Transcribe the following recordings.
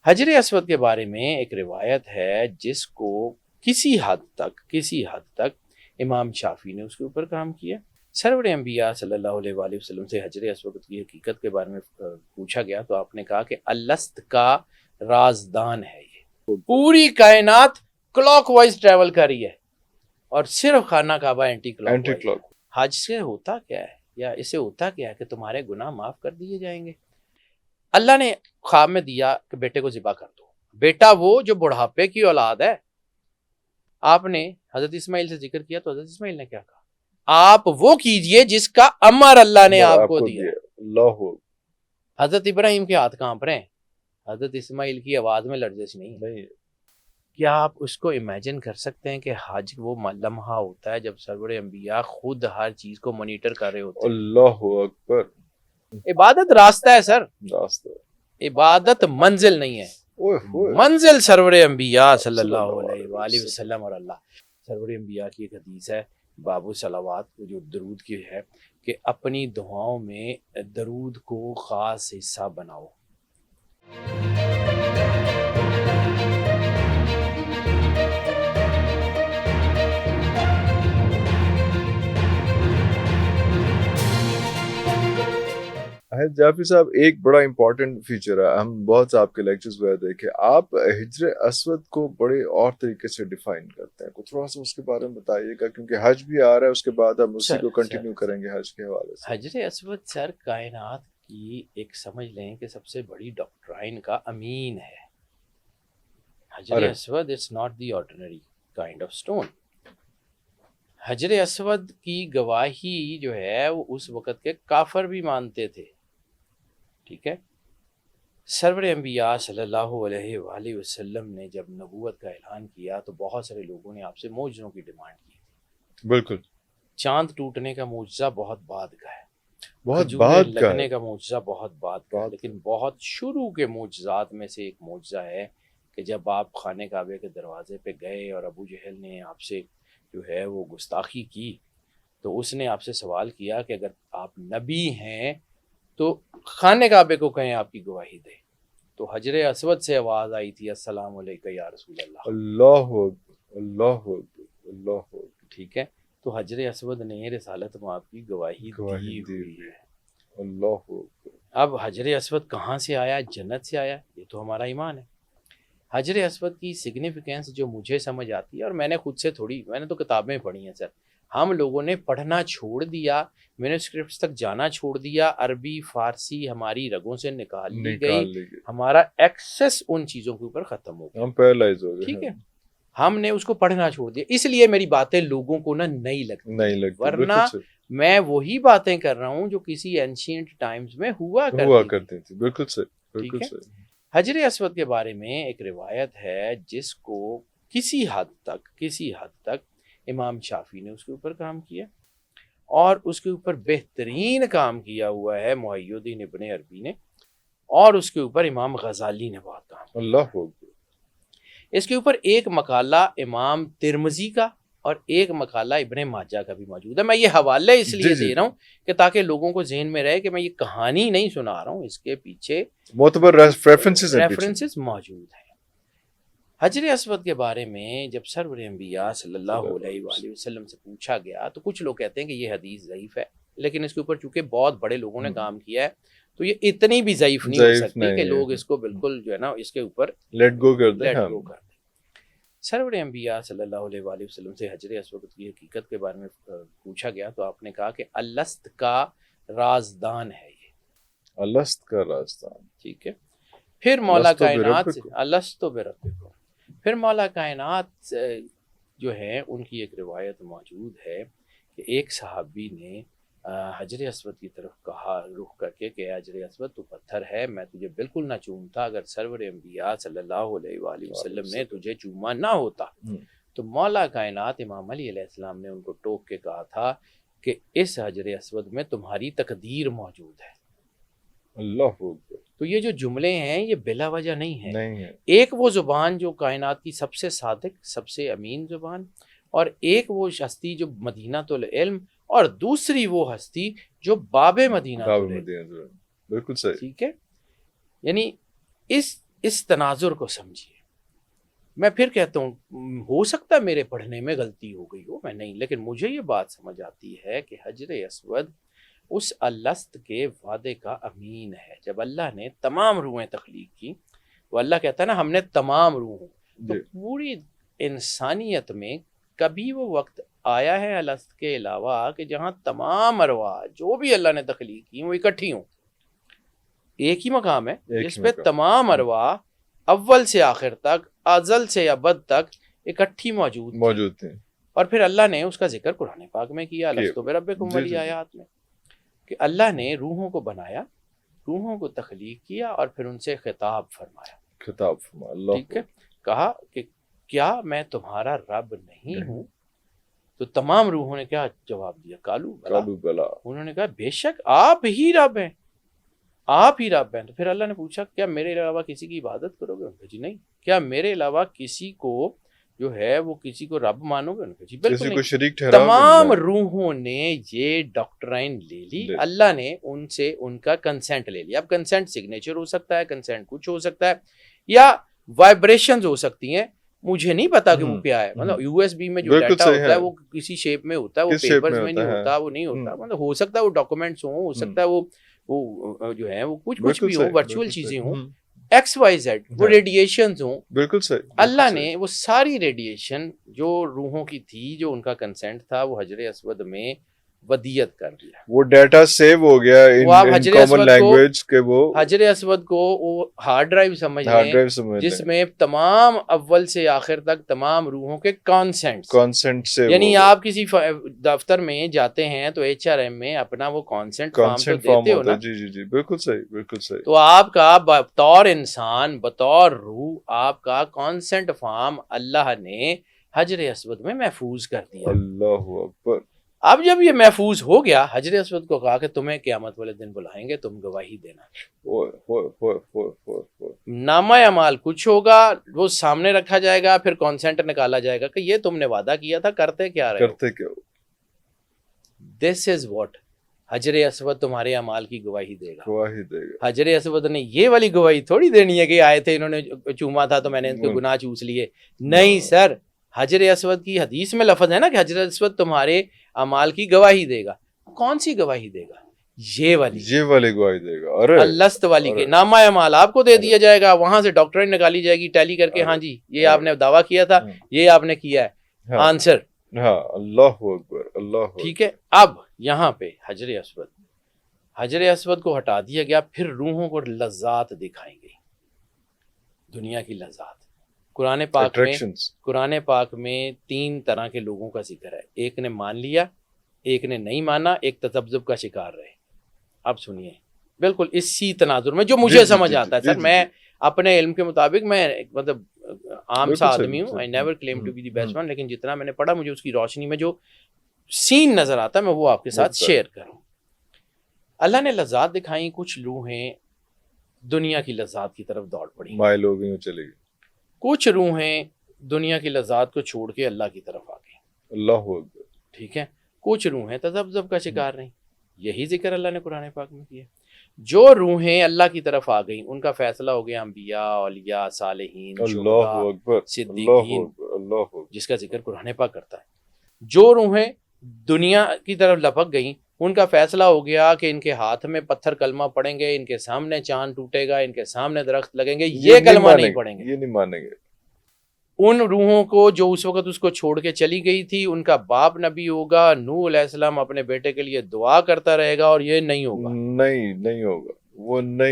حجر اسود کے بارے میں ایک روایت ہے جس کو کسی حد تک امام شافعی نے اس کے اوپر کام کیا۔ سرور انبیاء صلی اللہ علیہ وآلہ وسلم سے حجر اسود کی حقیقت کے بارے میں پوچھا گیا تو آپ نے کہا کہ الست کا رازدان ہے، یہ پوری کائنات کلاک وائز ٹریول کر رہی ہے اور صرف خانہ کعبہ اینٹی کلاک۔ حج سے ہوتا کیا ہے یا اسے ہوتا کیا ہے کہ تمہارے گناہ معاف کر دیے جائیں گے۔ اللہ نے خواب میں دیا کہ بیٹے کو ذبح کر دو، بیٹا وہ جو بڑھاپے کی اولاد ہے۔ آپ نے حضرت اسماعیل سے ذکر کیا تو حضرت اسماعیل نے کیا کہا؟ آپ وہ کیجئے جس کا امر اللہ نے آپ کو دیا۔ اللہ حضرت ابراہیم کے ہاتھ کانپ رہے ہیں، حضرت اسماعیل کی آواز میں لرزش نہیں۔ کیا آپ اس کو امیجن کر سکتے ہیں کہ حج وہ لمحہ ہوتا ہے جب سرور انبیاء خود ہر چیز کو مانیٹر کر رہے ہوتے ہیں؟ اللہ اکبر۔ عبادت راستہ ہے سر، راستہ، عبادت منزل نہیں ہے۔ منزل سرور انبیاء صلی اللہ علیہ وآلہ وسلم اور اللہ۔ سرور انبیاء کی ایک حدیث ہے باب الصلوات جو درود کی ہے کہ اپنی دعاؤں میں درود کو خاص حصہ بناؤ۔ جعفری صاحب ایک بڑا امپورٹنٹ فیچر ہے، ہم بہت سے آپ کے لیکچرز وغیرہ دیکھے، آپ ہجر اسود کو بڑے اور طریقے سے ڈیفائن کرتے ہیں، کچھ تھوڑا سا اس کے بارے میں بتائیے گا، کیونکہ حج بھی آ رہا ہے، اس کے بعد ہم اسی کو کنٹینیو کریں گے حج کے حوالے سے۔ حجر اسود سر کائنات کی ایک سمجھ لیں کہ سب سے بڑی ڈاکٹرائن کا امین ہے۔ حجر اسود it's not the ordinary kind of stone. حجر اسود کی گواہی جو ہے وہ اس وقت کے کافر بھی مانتے تھے، ٹھیک ہے۔ سرور انبیاء صلی اللہ علیہ وآلہ وسلم نے جب نبوت کا اعلان کیا تو بہت سارے لوگوں نے آپ سے معجزوں کی ڈیمانڈ کی تھی۔ بالکل، چاند ٹوٹنے کا معجزہ بہت بعد کا ہے، بہت بعد کا لگنے کا معجزہ بہت بعد کا ہے، لیکن بہت شروع کے معجزات میں سے ایک معجزہ ہے کہ جب آپ خانہ کعبے کے دروازے پہ گئے اور ابو جہل نے آپ سے جو ہے وہ گستاخی کی تو اس نے آپ سے سوال کیا کہ اگر آپ نبی ہیں تو خانہ کعبے کو کہیں آپ کی گواہی دے، تو حجر اسود سے آواز آئی تھی السلام علیکم یا رسول اللہ۔ اللہ اللہ اللہ، ٹھیک ہے، تو حجر اسود نے رسالت میں آپ کی گواہی دی ہوئی ہے۔ اللہ، اب حجر اسود کہاں سے آیا؟ جنت سے آیا، یہ تو ہمارا ایمان ہے۔ حجر اسود کی سگنیفیکینس جو مجھے سمجھ آتی ہے، اور میں نے خود سے میں نے تو کتابیں پڑھی ہیں سر، ہم لوگوں نے پڑھنا چھوڑ دیا، مینوسکرپٹس تک جانا چھوڑ دیا، عربی فارسی ہماری رگوں سے نکال لی گئی، ہمارا ایکسس ان چیزوں کے اوپر ختم ہو گیا، ہم پیرالائز ہو گئے، ٹھیک ہے، ہم نے اس کو پڑھنا چھوڑ دیا، اس لیے میری باتیں لوگوں کو نہیں لگتی، ورنہ میں وہی باتیں کر رہا ہوں جو کسی اینشینٹ ٹائمز میں ہوا کرتی تھی۔ بالکل صحیح، بالکل صحیح۔ حجر اسود کے بارے میں ایک روایت ہے جس کو کسی حد تک امام شافعی نے اس کے اوپر کام کیا، اور اس کے اوپر بہترین کام کیا ہوا ہے محی الدین ابن عربی نے، اور اس کے اوپر امام غزالی نے بہت کام کیا۔ اللہ، اس کے اوپر ایک مقالہ امام ترمذی کا اور ایک مقالہ ابن ماجہ کا بھی موجود ہے۔ میں یہ حوالے اس لیے دے رہا ہوں کہ تاکہ لوگوں کو ذہن میں رہے کہ میں یہ کہانی نہیں سنا رہا ہوں، اس کے پیچھے معتبر ریفرنسز موجود ہیں۔ حجر اسود کے بارے میں جب سرور انبیاء صلی اللہ علیہ وآلہ وسلم سے پوچھا گیا تو کچھ لوگ کہتے ہیں کہ یہ حدیث ضعیف ہے، لیکن اس کے اوپر چونکہ بہت بڑے لوگوں نے کام کیا ہے تو یہ اتنی بھی ضعیف نہیں ہو سکتی کہ لوگ اس کو بالکل جو ہے نا اس کے اوپر لیٹ گو کر دیں۔ سرور انبیاء صلی اللہ علیہ وآلہ وسلم سے حجر اسود کی حقیقت کے بارے میں پوچھا گیا تو آپ نے کہا کہ الست کا رازدان ہے، یہ الست کا رازدان، ٹھیک ہے۔ پھر مولا کائنات الست بربکم، پھر مولا کائنات جو ہے ان کی ایک روایت موجود ہے کہ ایک صحابی نے حجر اسود کی طرف کہا رخ کر کے کہ حجر اسود تو پتھر ہے، میں تجھے بالکل نہ چومتا اگر سرور انبیاء صلی اللہ علیہ وآلہ وسلم نے تجھے چوما نہ ہوتا۔ تو مولا کائنات امام علی علیہ السلام نے ان کو ٹوک کے کہا تھا کہ اس حجر اسود میں تمہاری تقدیر موجود ہے۔ اللہ، تو یہ جو جملے ہیں یہ بلا وجہ نہیں ہے۔ ایک وہ زبان جو کائنات کی سب سے صادق، سب سے امین زبان، اور ایک وہ ہستی جو مدینہ العلم، اور دوسری وہ ہستی جو باب مدینہ العلم، بالکل صحیح، ٹھیک ہے۔ یعنی اس اس تناظر کو سمجھیے. میں پھر کہتا ہوں ہو سکتا ہے میرے پڑھنے میں غلطی ہو گئی ہو، میں نہیں، لیکن مجھے یہ بات سمجھ آتی ہے کہ حجر اسود اس الست کے وعدے کا امین ہے. جب اللہ نے تمام روحیں تخلیق کی، وہ اللہ کہتا ہے نا ہم نے تمام روحوں، تو پوری انسانیت میں کبھی وہ وقت آیا ہے الست کے علاوہ کہ جہاں تمام ارواح جو بھی اللہ نے تخلیق کی وہ اکٹھی ہوں؟ ایک ہی مقام ہے جس پہ تمام ارواح اول سے آخر تک، ازل سے ابد تک اکٹھی موجود تھیں. اور پھر اللہ نے اس کا ذکر قرآن پاک میں کیا، الستو بربکم والی آیات میں، کہ اللہ نے روحوں کو بنایا، روحوں کو تخلیق کیا اور پھر ان سے خطاب فرمایا. اللہ ٹھیک ہے، کہا کہ کیا میں تمہارا رب نہیں ہوں؟ تو تمام روحوں نے کیا جواب دیا؟ کالو بلا. انہوں نے کہا بے شک آپ ہی رب ہیں، آپ ہی رب ہیں. تو پھر اللہ نے پوچھا کیا میرے علاوہ کسی کی عبادت کرو گے؟ انہوں نے کہا جی نہیں. کیا میرے علاوہ کسی کو جو ہے وہ کسی کو رب مانو گے؟ انہوں نے کہا جی بالکل نہیں. شریک تمام روحوں نے یہ ڈاکٹرائن لے لی، اللہ نے ان سے ان کا کنسنٹ لے لیا. اب کنسنٹ سگنیچر ہو سکتا ہے، کنسنٹ کچھ ہو سکتا ہے، یا وائبریشنز ہو سکتی ہیں، مجھے نہیں پتا کہ وہ کیا ہے. مطلب یو ایس بی میں جو ڈیٹا ہوتا ہے وہ کسی شیپ میں ہوتا ہے، وہ پیپرز میں نہیں ہوتا، وہ نہیں ہوتا. مطلب ہو سکتا ہے وہ ڈاکومنٹس ہوں، ہو سکتا ہے وہ جو ہے وہ کچھ بھی ہو، ورچوئل چیزیں ہوں، ایکس وائی زیڈ، وہ ریڈیشنز ہوں. بالکل صحیح. اللہ نے وہ ساری ریڈیشن جو روحوں کی تھی، جو ان کا کنسنٹ تھا، وہ حجر اسود میں ودیت کر دیا. وہ ڈیٹا سیو ہو گیا ان کامن لینگویج کے. وہ حجر اسود کو وہ ہارڈ ڈرائیو سمجھ لیں جس میں تمام اول سے آخر تک تمام روحوں کے کانسنٹ سے، یعنی آپ کسی دفتر میں جاتے ہیں تو ایچ آر ایم میں اپنا وہ کانسنٹ فارم تو دیتے ہو نا. جی جی جی بالکل صحیح، بالکل صحیح. تو آپ کا بطور انسان، بطور روح، آپ کا کانسنٹ فارم اللہ نے حجر اسود میں محفوظ کر دیا. اللہ اکبر. اب جب یہ محفوظ ہو گیا، حجر اسود کو کہا کہ تمہیں قیامت والے دن بلائیں گے، تم گواہی دینا. نامہ اعمال کچھ ہوگا، وہ سامنے رکھا جائے گا، پھر کانسنٹ نکالا جائے گا کہ یہ تم نے وعدہ کیا تھا، کرتے کیا رہے ہو؟ دس از واٹ حجر اسود تمہارے اعمال کی گواہی دے گا. حجر اسود نے یہ والی گواہی تھوڑی دینی ہے کہ آئے تھے انہوں نے چوما تھا تو میں نے ان کے گناہ چوس لیے. نہیں سر، حجر اسود کی حدیث میں لفظ ہے نا کہ حجر اسود تمہارے اعمال کی گواہی دے گا. کون سی گواہی دے گا؟ یہ والی گواہی دے گا. الست والی کے نامہ اعمال آپ کو دے دیا جائے گا، وہاں سے ڈاکٹرائن نکالی جائے گی ٹیلی کر کے، ہاں جی یہ آپ نے دعویٰ کیا تھا، یہ آپ نے کیا ہے، آنسر. اللہ اکبر، اللہ. ٹھیک ہے. اب یہاں پہ حجر اسود کو ہٹا دیا گیا، پھر روحوں کو لذات دکھائی گئی، دنیا کی لذات. قرآن پاک میں 3 طرح کے لوگوں کا ذکر ہے. ایک نے مان لیا، ایک نے نہیں مانا، ایک تذبذب کا شکار رہے. اب سنیے بالکل اسی تناظر میں جو مجھے سمجھ آتا ہے. سر میں اپنے علم کے مطابق میں مطلب عام سا آدمی ہوں، I never claim to be the best one، لیکن جتنا میں نے پڑھا مجھے اس کی روشنی میں جو سین نظر آتا ہے میں وہ آپ کے ساتھ شیئر کروں. اللہ نے لذات دکھائیں، کچھ روحیں دنیا کی لذات کی طرف دوڑ پڑی، مائل ہو گئی، چلی گئی. کچھ روحیں دنیا کی لذات کو چھوڑ کے اللہ کی طرف آ گئی. اللہ اکبر. ٹھیک ہے. کچھ روحیں تذبذب کا شکار رہیں. یہی ذکر اللہ نے قرآن پاک میں کیا. جو روحیں اللہ کی طرف آ گئیں ان کا فیصلہ ہو گیا انبیاء، اولیاء، صالحین، شہداء، صدیقین، جس کا ذکر قرآن پاک کرتا ہے. جو روحیں دنیا کی طرف لپک گئیں ان کا فیصلہ ہو گیا کہ ان کے ہاتھ میں پتھر کلمہ پڑیں گے، ان کے سامنے چاند ٹوٹے گا، ان کے سامنے درخت لگیں گے، یہ کلمہ نہیں پڑیں گے، یہ نہیں مانیں گے. ان روحوں کو جو اس وقت اس کو چھوڑ کے چلی گئی تھی، ان کا باپ نبی ہوگا، نوح علیہ السلام اپنے بیٹے کے لیے دعا کرتا رہے گا، اور یہ نہیں ہوگا، نہیں ہوگا.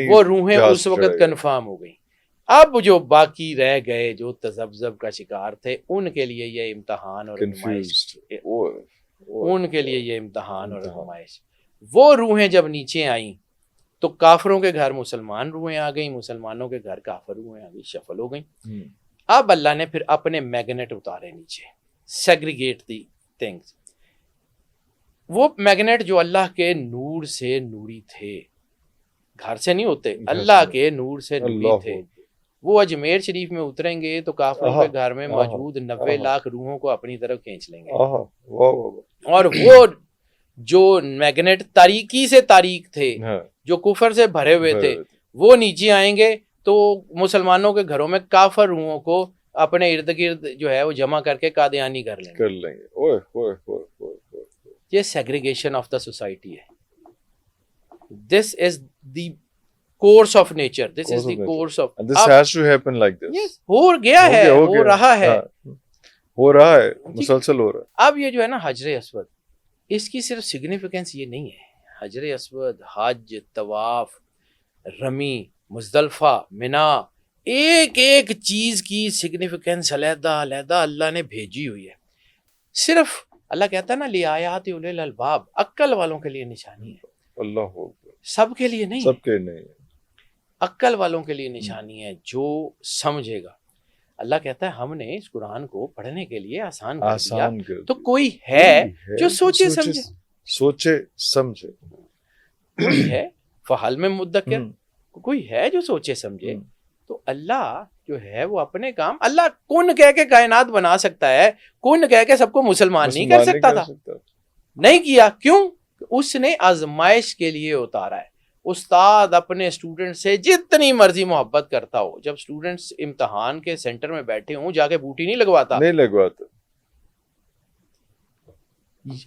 وہ روحیں اس وقت کنفرم ہو گئی. اب جو باقی رہ گئے جو تذبذب کا شکار تھے ان کے لیے یہ امتحان اور آزمائش، ان کے لیے یہ امتحان اور آزمائش. وہ روحیں جب نیچے آئیں تو کافروں کے گھر مسلمان روحیں آ گئیں، مسلمانوں کے گھر کافر روحیں آ گئی، شفل ہو گئیں. اب اللہ نے پھر اپنے میگنیٹ اتارے نیچے، سیگریگیٹ دی تھنگز. وہ میگنیٹ جو اللہ کے نور سے نوری تھے، گھر سے نہیں ہوتے، اللہ کے نور سے نوری تھے، وہ اجمیر شریف میں اتریں گے تو کافروں کے گھر میں موجود 90 لاکھ روحوں کو اپنی طرف کھینچ لیں گے. اور وہ جو میگنیٹ تاریکی سے تاریک تھے، جو کفر سے بھرے ہوئے تھے، وہ نیچے آئیں گے تو مسلمانوں کے گھروں میں کافر روحوں کو اپنے ارد گرد جو ہے وہ جمع کر کے قادیانی کر لیں گے. اوئے ہوئے ہوئے ہوئے ہوئے. یہ سیگریگیشن آف دا سوسائٹی ہے. This is the course of nature, this is the course of, And this has to happen like this. ہو گیا ہے, ہو رہا ہے, ہو رہا ہے, مسلسل ہو رہا ہے. اب یہ جو ہے نا حجر اسود, اس کی صرف سگنیفیکینس یہ نہیں ہے. حجر اسود, حج, طواف, رمی, مزدلفہ, منا, ایک ایک چیز کی سگنیفیکینس علیحدہ علیحدہ اللہ نے بھیجی ہوئی ہے. صرف اللہ کہتا ہے نا لآیات اولی الالباب, عقل والوں کے لیے نشانی ہے. اللہ ہو, سب کے لیے نہیں, سب کے نہیں, عقل والوں کے لیے نشانی ہے, جو سمجھے گا. اللہ کہتا ہے ہم نے اس قرآن کو پڑھنے کے لیے آسان کر دیا, تو کوئی ہے جو سوچے سمجھے, سوچے سمجھے, کوئی ہے فحل میں مدکر, کوئی ہے جو سوچے سمجھے. تو اللہ جو ہے وہ اپنے کام, اللہ کن کہہ کے کائنات بنا سکتا ہے, کن کہہ کے سب کو مسلمان نہیں کر سکتا تھا, نہیں کیا. کیوں؟ اس نے آزمائش کے لیے اتارا ہے. استاد اپنے اسٹوڈنٹ سے جتنی مرضی محبت کرتا ہو, جب اسٹوڈنٹس امتحان کے سینٹر میں بیٹھے ہوں جا کے بوٹی نہیں لگواتا, نہیں لگواتا.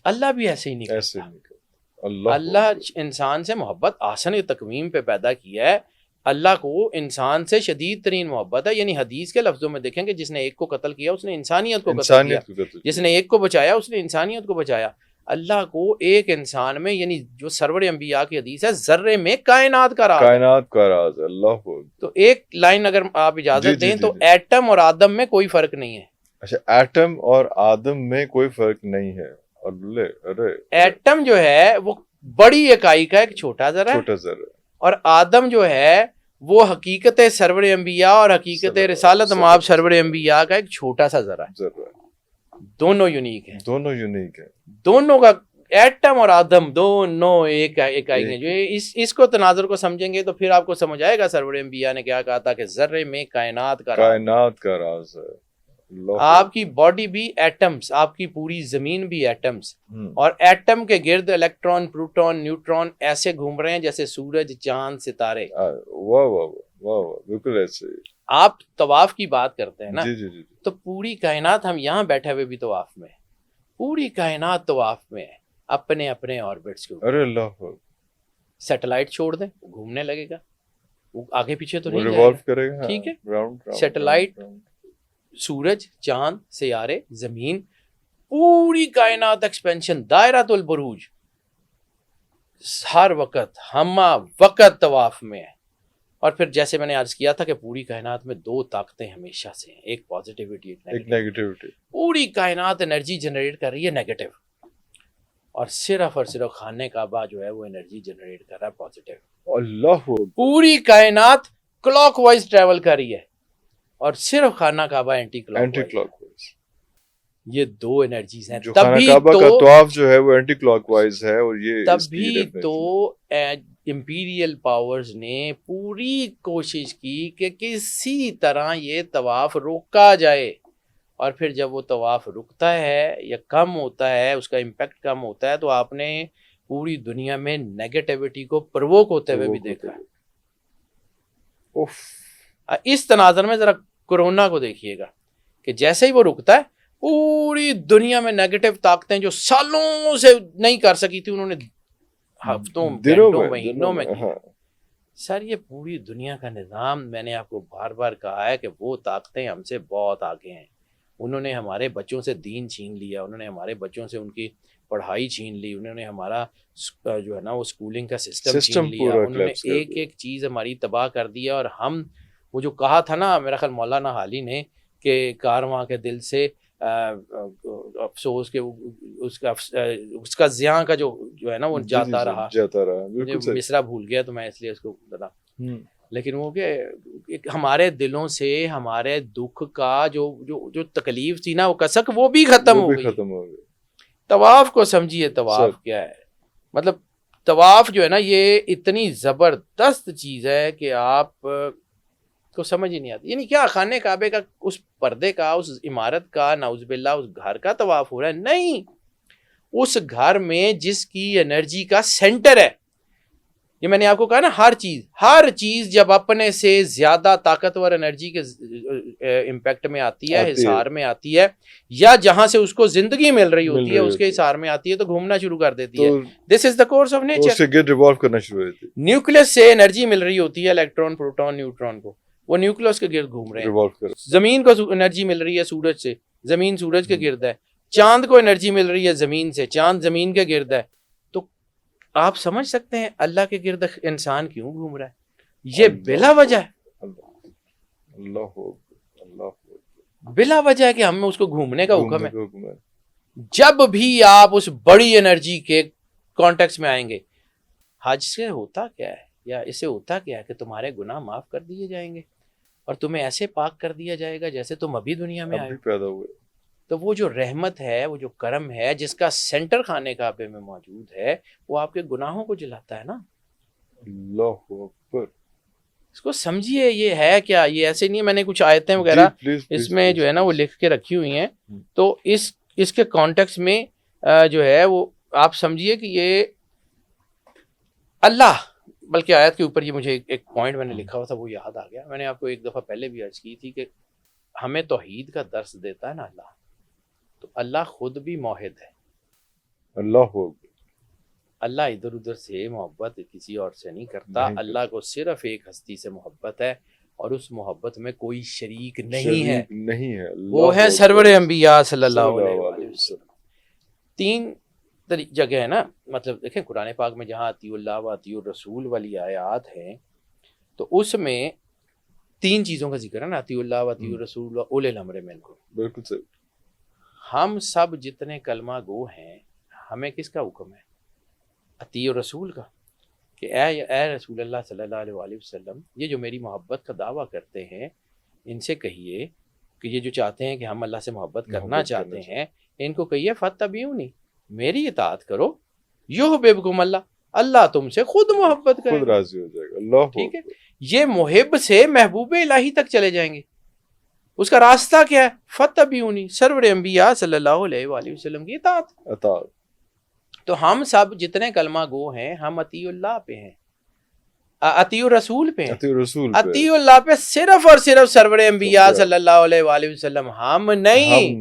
اللہ بھی ایسے ہی نہیں ایسے کرتا. اللہ انسان سے محبت آسن تقویم پہ پیدا کیا ہے. اللہ کو انسان سے شدید ترین محبت ہے. یعنی حدیث کے لفظوں میں دیکھیں کہ جس نے ایک کو قتل کیا اس نے انسانیت کو قتل کیا, جس نے ایک کو بچایا اس نے انسانیت کو بچایا. اللہ کو ایک انسان میں, یعنی جو سرور انبیاء کی حدیث ہے, ذرے میں کائنات کا راز, کائنات کا راز. اللہ ہو. تو ایک لائن اگر آپ اجازت دیں تو ایٹم اور آدم میں کوئی فرق نہیں ہے. اچھا, ایٹم اور آدم میں کوئی فرق نہیں ہے. ایٹم جو ہے وہ بڑی اکائی کا ایک چھوٹا ذرہ ہے, اور آدم جو ہے وہ حقیقت سرور انبیاء اور حقیقت رسالت مآب سرور انبیاء کا ایک چھوٹا سا ذرہ ہے. دونوں یونیک ہیں, دونوں یونیک ہیں, دونوں کا ایٹم اور آدم دونوں ایک اکائی ہیں. جو اس کو تناظر کو سمجھیں گے تو پھر آپ کو سمجھ آئے گا سرور انبیاء نے کیا کہا تھا کہ ذرے میں کائنات کا راز ہے. آپ کی باڈی بھی ایٹمز, آپ کی پوری زمین بھی ایٹمز, اور ایٹم کے گرد الیکٹران, پروٹون, نیوٹران ایسے گھوم رہے ہیں جیسے سورج, چاند, ستارے. واہ واہ واہ, بالکل ایسے. آپ طواف کی بات کرتے ہیں نا, جی, تو پوری کائنات, ہم یہاں بیٹھے ہوئے بھی طواف میں, پوری کائنات طواف میں ہے اپنے اپنے آربٹس کے اوپر. ارے اللہ, سیٹلائٹ چھوڑ دیں وہ گھومنے لگے گا, وہ آگے پیچھے تو نہیں ریوالو کرے گا. ٹھیک ہے, سیٹلائٹ, سورج, چاند, سیارے, زمین, پوری کائنات ایکسپینشن, دائرۃ البروج, ہر وقت ہمہ وقت طواف میں ہے. اور پھر جیسے میں نے عرض کیا تھا کہ پوری کائنات میں دو طاقتیں ہمیشہ سے ہیں, ایک پازیٹیوٹی, ایک نیگیٹیوٹی. پوری کائنات انرجی جنریٹ کر رہی ہے نیگیٹو, اور صرف خانہ کعبہ جو ہے وہ انرجی جنریٹ کر رہا ہے پازیٹیو. اللہ, پوری کائنات کلاک وائز ٹریول کر رہی ہے, اور صرف خانہ کعبہ اینٹی کلاک وائز. یہ دو انرجیز ہیں. جو خانہ کعبہ کا طواف جو ہے وہ اینٹی کلاک وائز ہے, اور یہ تبھی تو امپیریل پاورز نے پوری کوشش کی کہ کسی طرح یہ طواف روکا جائے, اور پھر جب وہ طواف رکتا ہے یا کم ہوتا ہے, اس کا امپیکٹ کم ہوتا ہے, تو آپ نے پوری دنیا میں نیگیٹیوٹی کو پرووک ہوتے ہوئے بھی دیکھا ہے. اس تناظر میں ذرا کورونا کو دیکھیے گا کہ جیسے ہی وہ رکتا ہے, پوری دنیا میں نیگیٹو طاقتیں جو سالوں سے نہیں کر سکی تھی, انہوں نے ہفتوں, گھنٹوں, مہینوں میں کی. سر یہ پوری دنیا کا نظام, میں نے آپ کو بار بار کہا ہے کہ وہ طاقتیں ہم سے بہت آگے ہیں. انہوں نے ہمارے بچوں سے دین چھین لیا, انہوں نے ہمارے بچوں سے ان کی پڑھائی چھین لی, انہوں نے ہمارا جو ہے نا وہ اسکولنگ کا سسٹم چھین لیا, انہوں نے ایک ایک چیز ہماری تباہ کر دیا. اور ہم وہ جو کہا تھا نا میرا خیال مولانا حالی نے کہ کارواں کے دل سے افسوس کہ اس کا زیاں کا جو ہے نا وہ جاتا رہا. مصرع بھول گیا تو میں اس لیے اس کو بتا, لیکن وہ کہ ہمارے دلوں سے ہمارے دکھ کا جو تکلیف تھی نا, وہ کسک, وہ بھی ختم ہو گئی. طواف کو سمجھیے, طواف کیا ہے, مطلب طواف جو ہے نا یہ اتنی زبردست چیز ہے کہ آپ کو سمجھ ہی نہیں آتی. یعنی کیا خانہ کعبے کا اس پردے کا, اس عمارت کا, نعوذ باللہ اس گھر کا طواف ہو رہا ہے؟ نہیں, اس گھر میں جس کی انرجی کا سینٹر ہے یہ میں نے آپ کو کہا نا، ہر چیز جب اپنے سے زیادہ طاقتور انرجی کے امپیکٹ میں آتی ہے، حصار میں آتی ہے، یا جہاں سے اس کو زندگی مل رہی ہوتی ہے اس کے حصار میں آتی ہے، تو گھومنا شروع کر دیتی ہے. This is the course of nature. اس سے گرد ریوالو کرنا شروع ہو جاتی ہے. نیوکلس سے انرجی مل رہی ہوتی ہے، الیکٹران، پروٹون، نیوٹران کو، وہ نیوکلس کے گرد گھوم رہے ہیں. زمین کو انرجی مل رہی ہے سورج سے، زمین سورج کے گرد ہے. چاند کو انرجی مل رہی ہے زمین سے، چاند زمین کے گرد ہے. تو آپ سمجھ سکتے ہیں اللہ کے گرد انسان کیوں گھوم رہا ہے. یہ بلا وجہ ہے، بلا وجہ ہے کہ ہمیں اس کو گھومنے کا حکم ہے. جب بھی آپ اس بڑی انرجی کے کانٹیکس میں آئیں گے، حج سے ہوتا کیا ہے، یا اسے ہوتا کیا ہے کہ تمہارے گناہ معاف کر دیے جائیں گے اور تمہیں ایسے پاک کر دیا جائے گا جیسے تم ابھی دنیا میں آئے پیدا ہوئے. تو وہ جو رحمت ہے، وہ جو کرم ہے، جس کا سینٹر خانے کعبے میں موجود ہے، وہ آپ کے گناہوں کو جلاتا ہے نا. اللہ اکبر. اس کو سمجھیے. یہ ہے کیا، یہ ایسے نہیں ہے. میں نے کچھ آیتیں وغیرہ اس میں جو ہے نا وہ لکھ کے رکھی ہوئی ہیں، تو اس کے کانٹیکس میں جو ہے وہ آپ سمجھیے کہ یہ اللہ، بلکہ آیت کے اوپر یہ مجھے ایک پوائنٹ میں نے لکھا ہوا تھا وہ یاد آ گیا. میں نے آپ کو ایک دفعہ پہلے بھی عرض کی تھی کہ ہمیں توحید کا درس دیتا ہے نا اللہ، تو اللہ خود بھی موحد ہے. اللہ ادھر ادھر سے محبت کسی اور سے نہیں کرتا. اللہ کو صرف ایک ہستی سے محبت ہے، اور اس محبت میں کوئی شریک نہیں ہے. وہ ہے سرور انبیاء صلی اللہ علیہ وسلم. 3 جگہ ہے نا، مطلب دیکھیں قرآن پاک میں جہاں اطیع اللہ و اطیع الرسول والی آیات ہیں، تو اس میں 3 چیزوں کا ذکر ہے نا، اطیع اللہ و اطیع الرسول و اولی الامر منکم. بالکل صحیح. ہم سب جتنے کلمہ گو ہیں، ہمیں کس کا حکم ہے؟ اطیع رسول کا، کہ اے رسول اللہ صلی اللہ علیہ وآلہ وسلم، یہ جو میری محبت کا دعویٰ کرتے ہیں، ان سے کہیے کہ یہ جو چاہتے ہیں کہ ہم اللہ سے محبت کرنا چاہتے ہیں، ان کو کہیے فاتبعونی، میری اطاعت کرو، یحببکم اللہ، اللہ تم سے خود محبت کرے، خود راضی ہو جائے گا. اللہ ٹھیک ہے. یہ محب سے محبوب الہی تک چلے جائیں گے. اس کا راستہ کیا ہے؟ فاتبعونی، سرور انبیاء صلی اللہ علیہ وآلہ وسلم کی اطاعت. تو ہم سب جتنے کلمہ گو ہیں، ہم اطیع اللہ پہ ہیں، اطیع رسول پہ ہیں. اطیع اللہ پہ صرف اور صرف سرور انبیاء صلی اللہ علیہ وآلہ وسلم. ہم نہیں.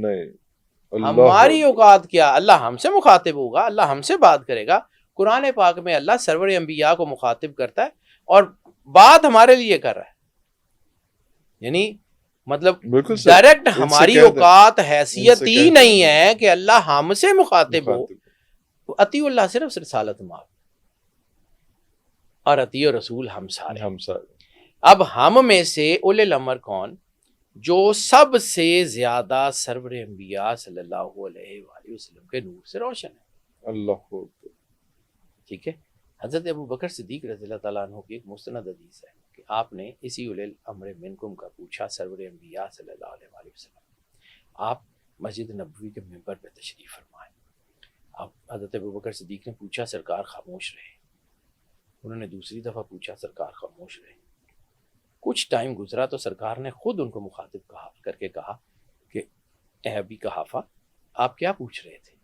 ہماری اوقات کیا؟ اللہ ہم سے مخاطب ہوگا، اللہ ہم سے بات کرے گا. قرآن پاک میں اللہ سرور انبیاء کو مخاطب کرتا ہے اور بات ہمارے لیے کر رہا ہے. یعنی مطلب ڈائریکٹ ہماری اوقات حیثیت ہی نہیں ہے کہ اللہ ہم سے مخاطب ہو. اطیع اللہ صرف رسالت معاف، اور اطیع رسول ہم سارے. اب ہم میں سے اولی الامر کون؟ جو سب سے زیادہ سرور انبیاء صلی اللہ علیہ وآلہ وسلم کے نور سے روشن ہے. اللہ. ٹھیک ہے. حضرت ابو بکر صدیق رضی اللہ تعالیٰ عنہ کی ایک مستند حدیث ہے کہ آپ نے اسی اولی الامر منکم کا پوچھا، سرور انبیاء صلی اللہ علیہ وآلہ وسلم. آپ مسجد نبوی کے ممبر پہ تشریف فرمائے. اب حضرت ابو بکر صدیق نے پوچھا، سرکار خاموش رہے. انہوں نے دوسری دفعہ پوچھا، سرکار خاموش رہے. کچھ ٹائم گزرا تو سرکار نے خود ان کو مخاطب کر کے کہا کہ اے ابی قحافہ، آپ کیا پوچھ رہے تھے؟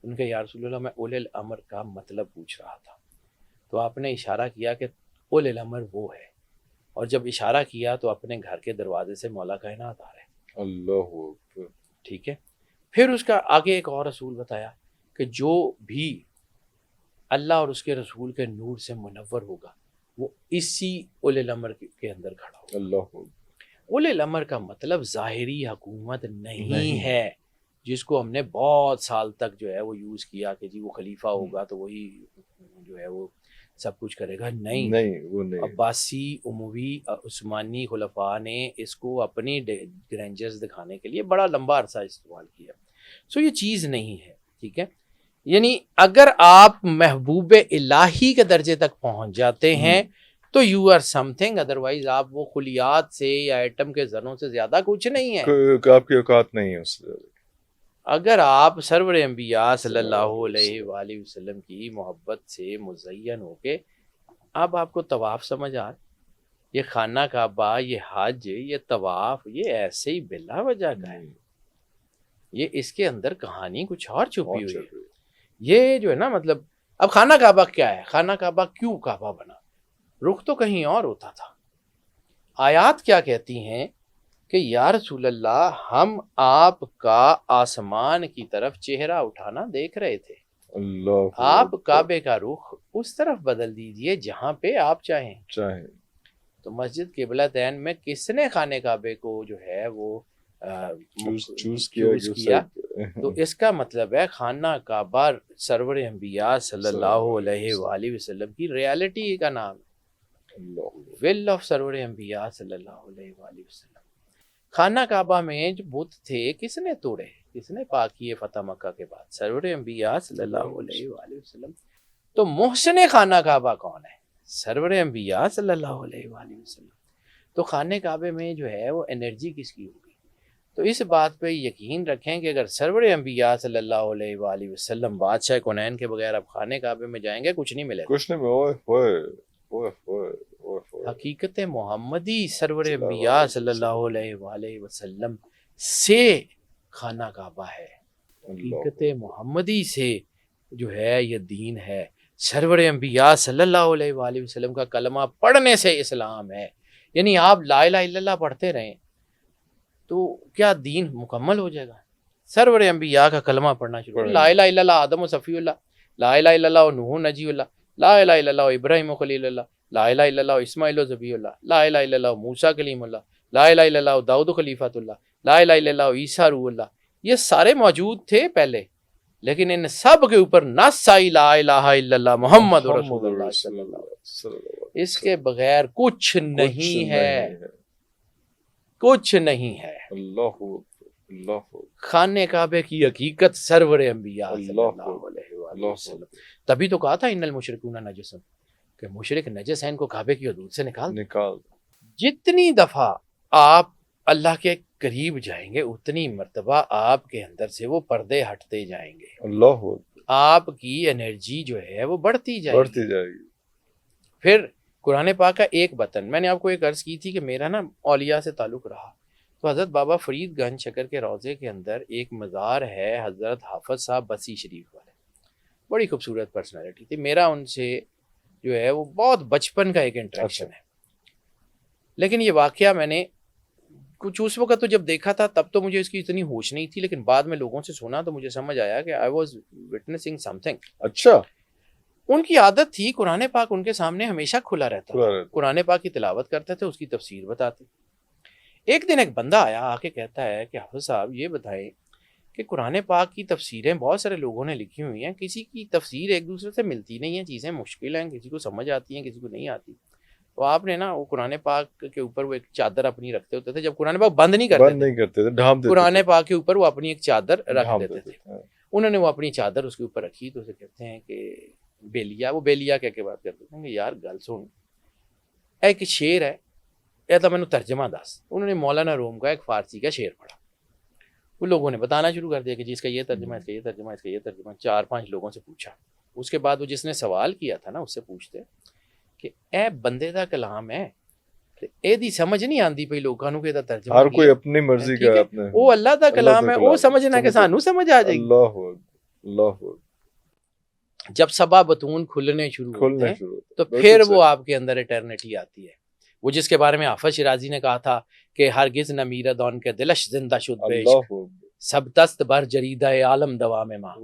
ان کے یا رسول اللہ، میں اولی الامر کا مطلب پوچھ رہا تھا. تو آپ نے اشارہ کیا کہ اولی الامر وہ ہے، اور جب اشارہ کیا تو اپنے گھر کے دروازے سے مولا کائنات آ رہے. اللہ. ٹھیک ہے. پھر اس کا آگے ایک اور رسول بتایا کہ جو بھی اللہ اور اس کے رسول کے نور سے منور ہوگا وہ اسی اولی الامر کے اندر کھڑا ہوگا. اللہ. اولی الامر کا مطلب ظاہری حکومت نہیں ہے، جس کو ہم نے بہت سال تک جو ہے وہ یوز کیا کہ جی وہ خلیفہ ہوگا تو وہی جو ہے وہ سب کچھ کرے گا. نہیں، وہ نہیں. عباسی، اموی، عثمانی خلفاء نے اس کو اپنی گرینجرز دکھانے کے لیے بڑا لمبا عرصہ استعمال کیا. سو یہ چیز نہیں ہے. ٹھیک ہے. یعنی اگر آپ محبوب الہی کے درجے تک پہنچ جاتے ہیں تو you are something, otherwise آپ وہ خلیات سے یا ایٹم کے ذروں سے زیادہ کچھ نہیں ہے. آپ کی اوقات نہیں ہے اس سے. اگر آپ سرور انبیاء صلی اللہ علیہ وآلہ وسلم کی محبت سے مزین ہو کے، اب آپ کو طواف سمجھ آ، یہ خانہ کعبہ، یہ حج، یہ طواف، یہ ایسے ہی بلا وجہ کا ہے. یہ اس کے اندر کہانی کچھ اور چھپی ہوئی ہے. یہ جو ہے نا، مطلب اب خانہ کعبہ کیا ہے؟ خانہ کعبہ کیوں کعبہ بنا؟ رخ تو کہیں اور ہوتا تھا. آیات کیا کہتی ہیں کہ یا رسول اللہ ہم آپ کا آسمان کی طرف چہرہ اٹھانا دیکھ رہے تھے, اللہ آپ کعبے کا رخ اس طرف بدل دیجئے جہاں پہ آپ چاہیں. تو مسجد قبلتین میں کس نے خانہ کعبے کو جو ہے وہ چوز کیا؟ تو اس کا مطلب ہے خانہ کعبہ سرور انبیاء صلی اللہ علیہ وآلہ وسلم کی ریالٹی کا نام ہے, ول آف سرور انبیاء صلی اللہ علیہ وآلہ وسلم. خانہ کعبہ میں جو بت تھے کس نے توڑے, کس نے پاک کیے فتح مکہ کے بعد؟ سرور انبیاء صلی اللہ علیہ وآلہ وسلم. تو محسن خانہ کعبہ کون ہے؟ سرور انبیاء صلی اللہ علیہ وآلہ وسلم. تو خانہ کعبے میں جو ہے وہ انرجی کس کی ہوگی؟ تو اس بات پہ یقین رکھیں کہ اگر سرور انبیاء صلی اللہ علیہ وآلہ وسلم بادشاہ کونین کے بغیر اب خانہ کعبے میں جائیں گے کچھ نہیں ملے گا. کچھ نہیں. حقیقت محمدی سرور انبیاء صلی اللہ علیہ وآلہ وسلم سے خانہ کعبہ ہے. حقیقت محمدی سے جو ہے یہ دین ہے. سرور انبیاء صلی اللہ علیہ وآلہ وسلم کا کلمہ پڑھنے سے اسلام ہے. یعنی آپ لا الہ الا اللہ پڑھتے رہیں تو کیا دین مکمل ہو جائے گا؟ سرور انبیاء کا کلمہ پڑھنا شروع, لا الہ الا اللہ آدم و صفی اللہ, لا الہ الا اللہ نوح نجی اللہ, لا الہ الا اللہ ابراہیم و خلیل اللہ, لا الہ الا اللہ اسماعیل و ذبیح اللہ, لا الہ الا اللہ موسیٰ کلیم اللہ, لا الہ الا اللہ داؤد و خلیفۃ اللہ, لا الہ الا اللہ عیسیٰ روح اللہ. یہ سارے موجود تھے پہلے, لیکن ان سب کے اوپر نص آئی لا الہ الا اللہ محمد رسول اللہ صلی اللہ علیہ وسلم. اس کے بغیر کچھ نہیں ہے, کچھ نہیں ہے. اللہ خانہ کعبے کی حقیقت سرور انبیاء صلی اللہ علیہ وآلہ وسلم. تبھی تو کہا تھا ان المشرکون نجس, کہ مشرک نجس ہیں, ان کو کعبے کی حدود سے نکال. جتنی دفعہ آپ اللہ کے قریب جائیں گے اتنی مرتبہ آپ کے اندر سے وہ پردے ہٹتے جائیں گے. اللہ آپ کی انرجی جو ہے وہ بڑھتی جائے گی. پھر قرآن پاک کا ایک بطن, میں نے آپ کو ایک عرض کی تھی کہ میرا نا اولیاء سے تعلق رہا, تو حضرت بابا فرید گنج شکر کے روضے کے اندر ایک مزار ہے حضرت حافظ صاحب بسی شریف والے, بڑی خوبصورت پرسنالٹی تھی. میرا ان سے جو ہے وہ بہت بچپن کا ایک انٹریکشن ہے, لیکن یہ واقعہ میں نے کچھ اس وقت تو جب دیکھا تھا تب تو مجھے اس کی اتنی ہوش نہیں تھی, لیکن بعد میں لوگوں سے سنا تو مجھے سمجھ آیا کہ I was witnessing something. اچھا. ان کی عادت تھی قرآن پاک ان کے سامنے ہمیشہ کھلا رہتا تھا, قرآن پاک کی تلاوت کرتے تھے, اس کی تفسیر بتاتے. ایک دن ایک بندہ آیا آ کے کہتا ہے کہ حافظ صاحب یہ بتائیں کہ قرآن پاک کی تفسیریں بہت سارے لوگوں نے لکھی ہوئی ہیں, کسی کی تفسیر ایک دوسرے سے ملتی نہیں ہیں, چیزیں مشکل ہیں, کسی کو سمجھ آتی ہیں کسی کو نہیں آتی. تو آپ نے نا وہ قرآن پاک کے اوپر وہ ایک چادر اپنی رکھتے ہوتے تھے, جب قرآن پاک بند نہیں کرتے تھے قرآن پاک کے اوپر وہ اپنی ایک چادر رکھ دیتے تھے. انہوں نے وہ اپنی چادر اس کے اوپر رکھی تو اسے کہتے ہیں کہ بیلیا, وہ بیلیا کہہ کے بات کرتے ہیں کہ یار گل سن, ایک شعر ہے یا تو میں نے ترجمہ دس. انہوں نے مولانا روم کا ایک فارسی کا شعر پڑھا, وہ لوگوں نے بتانا شروع کر دیا کہ جس کا یہ ترجمہ, اس کا یہ ترجمہ, اس کا یہ ترجمہ. 4-5 لوگوں سے پوچھا, اس کے بعد وہ جس نے سوال کیا تھا نا اس سے پوچھتے کہ اے بندے دا کلام ہے, اے دی سمجھ نہیں آندی پئی لوکاں نوں کہ ادا ترجمہ ہر کوئی اپنی مرضی کا اپنے, وہ اللہ دا کلام ہے, وہ سمجھنا کہ سانوں سمجھ آ جائے گی. اللہ جب سبا بطون کھلنے شروع ہوتے ہیں تو پھر وہ آپ کے اندر ایٹرنیٹی آتی ہے. وہ جس کے بارے میں حافظ شیرازی نے کہا تھا کہ ہرگز نہ میرا دون کے دلش زندہ شد بے عشق, سب دست بر جریدہ عالم دوام ماں,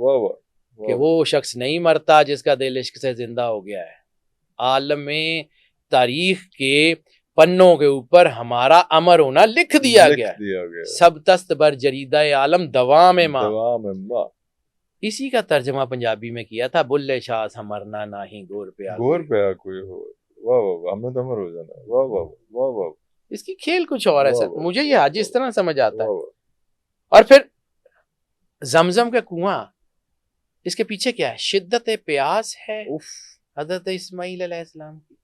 کہ وہ شخص نہیں مرتا جس کا دل عشق سے زندہ ہو گیا ہے. عالم تاریخ کے پنوں کے اوپر ہمارا امر ہونا لکھ دیا گیا ہے. سب دست بر جریدہ عالم دوام ماں. اسی کا ترجمہ پنجابی میں کیا تھا, بلے شاہ ہمرنا نہیں گور پہ کوئی ہو. واہ واہ, ہمیں تو امر ہو جانا. واہ واہ واہ واہ. اس کی کھیل کچھ اور ہے سر, مجھے یہ آج اس طرح سمجھ آتا ہے. اور پھر زمزم کا کنواں, اس کے پیچھے کیا ہے؟ شدت پیاس ہے حضرت اسماعیل علیہ السلام کی,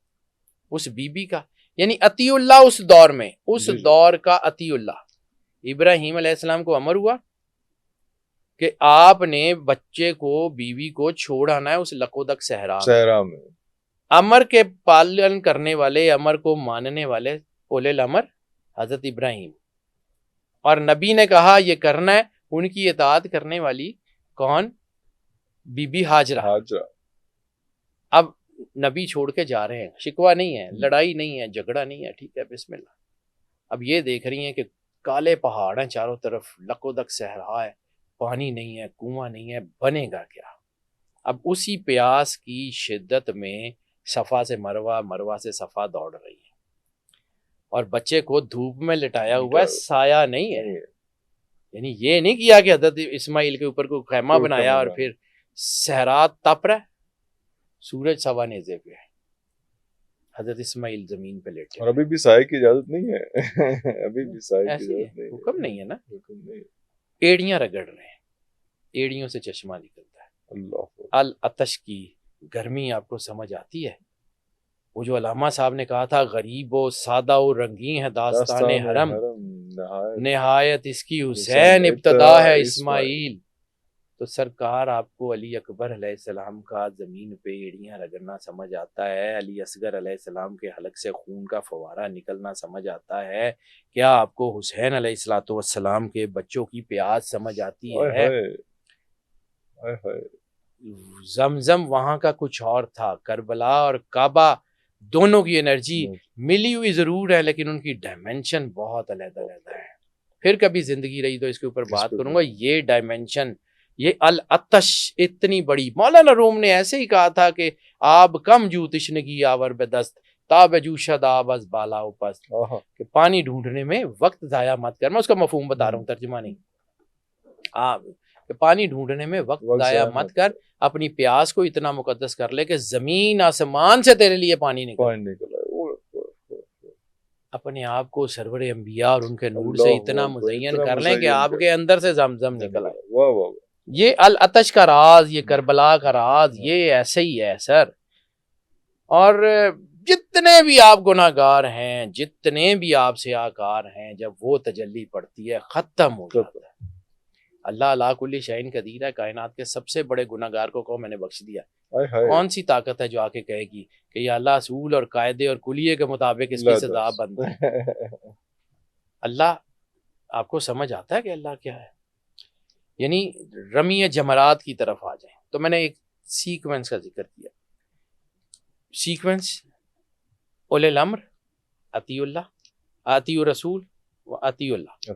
اس بی بی کا, یعنی عطی اللہ اس دور میں, اس دور کا عطی اللہ. ابراہیم علیہ السلام کو امر ہوا کہ آپ نے بچے کو, بیوی کو چھوڑ آنا ہے اس لقودک صحرا میں. امر کے پالن کرنے والے, امر کو ماننے والے اولے الامر حضرت ابراہیم, اور نبی نے کہا یہ کرنا ہے, ان کی اطاعت کرنے والی کون؟ بی بی ہاجرہ. اب نبی چھوڑ کے جا رہے ہیں, شکوہ نہیں ہے, لڑائی نہیں ہے, جھگڑا نہیں ہے, ٹھیک ہے بسم اللہ. اب یہ دیکھ رہی ہیں کہ کالے پہاڑ ہیں چاروں طرف, لکودک صحرا ہے, پانی نہیں ہے, کنواں نہیں ہے, بنے گا کیا؟ اب اسی پیاس کی شدت میں صفا سے مروہ, مروہ سے صفا دوڑ رہی ہے, اور بچے کو دھوپ میں لٹایا ہوا ہے, سایہ نہیں ہے. یعنی یہ نہیں کیا کہ حضرت اسماعیل کے اوپر کوئی خیمہ بنایا اور پھر صحرا تپ رہا ہے, سورج سوا نیزے پہ ہے, حضرت اسماعیل زمین پہ لیٹے, اور ابھی بھی سائے کی اجازت نہیں ہے, ابھی بھی سائے کی ایسے اجازت نہیں ہے, حکم نہیں ہے نا, حکم نہیں. ایڑیاں رگڑ رہے ہیں, ایڑیوں سے چشمہ نکلتا ہے. اللہ العطش کی گرمی آپ کو سمجھ آتی ہے؟ وہ جو علامہ صاحب نے کہا تھا غریب و سادہ و رنگین ہے داستان حرم, نہایت اس کی حسین ابتدا ہے اسماعیل. تو سرکار آپ کو علی اکبر علیہ السلام کا زمین پہ ایڑیاں رگڑنا سمجھ آتا ہے, علی اصغر علیہ السلام کے حلق سے خون کا فوارہ نکلنا سمجھ آتا ہے, کیا آپ کو حسین علیہ السلام کے بچوں کی پیاس سمجھ آتی ہے؟ زمزم وہاں کا کچھ اور تھا, کربلا اور کعبہ دونوں کی انرجی ملی ہوئی ضرور ہے, لیکن ان کی ڈائمنشن بہت علیحدہ علیحدہ ہے. پھر کبھی زندگی رہی تو اس کے اوپر بات کروں گا. یہ ڈائمنشن, یہ العطش اتنی بڑی, مولانا روم نے ایسے ہی کہا تھا کہ آب کم جو تشنگی آور بدست تاب جو شد آب از بالا پست, کہ پانی ڈھونڈنے میں وقت ضائع مت کر. میں اس کا مفہوم بتا رہا ہوں, ترجمہ نہیں. کہ پانی ڈھونڈنے میں وقت ضائع مت کر, اپنی پیاس کو اتنا مقدس کر لے کہ زمین آسمان سے تیرے لیے پانی نکلا. اپنے آپ کو سرور انبیاء اور ان کے نور سے اتنا مزین کر لیں کہ آپ کے اندر سے زمزم نکل آئے. یہ العطش کا راز, یہ کربلا کا راز, یہ ایسے ہی ہے سر. اور جتنے بھی آپ گناہ گار ہیں, جتنے بھی آپ سیاکار ہیں, جب وہ تجلی پڑتی ہے ختم ہو جاتا ہے. اللہ لا کل شیء قدیر ہے, کائنات کے سب سے بڑے گناہ گار کو میں نے بخش دیا. کون سی طاقت ہے جو آ کے کہے گی کہ یہ اللہ اصول اور قاعدے اور کلیے کے مطابق اس کی سزا بند ہے؟ اللہ آپ کو سمجھ آتا ہے کہ اللہ کیا ہے؟ یعنی رمی جمرات کی طرف آ جائیں تو میں نے ایک سیکوینس کا ذکر کیا. سیکوینس اولی الامر, اطیع اللہ, اطیع رسول و اطیع اللہ.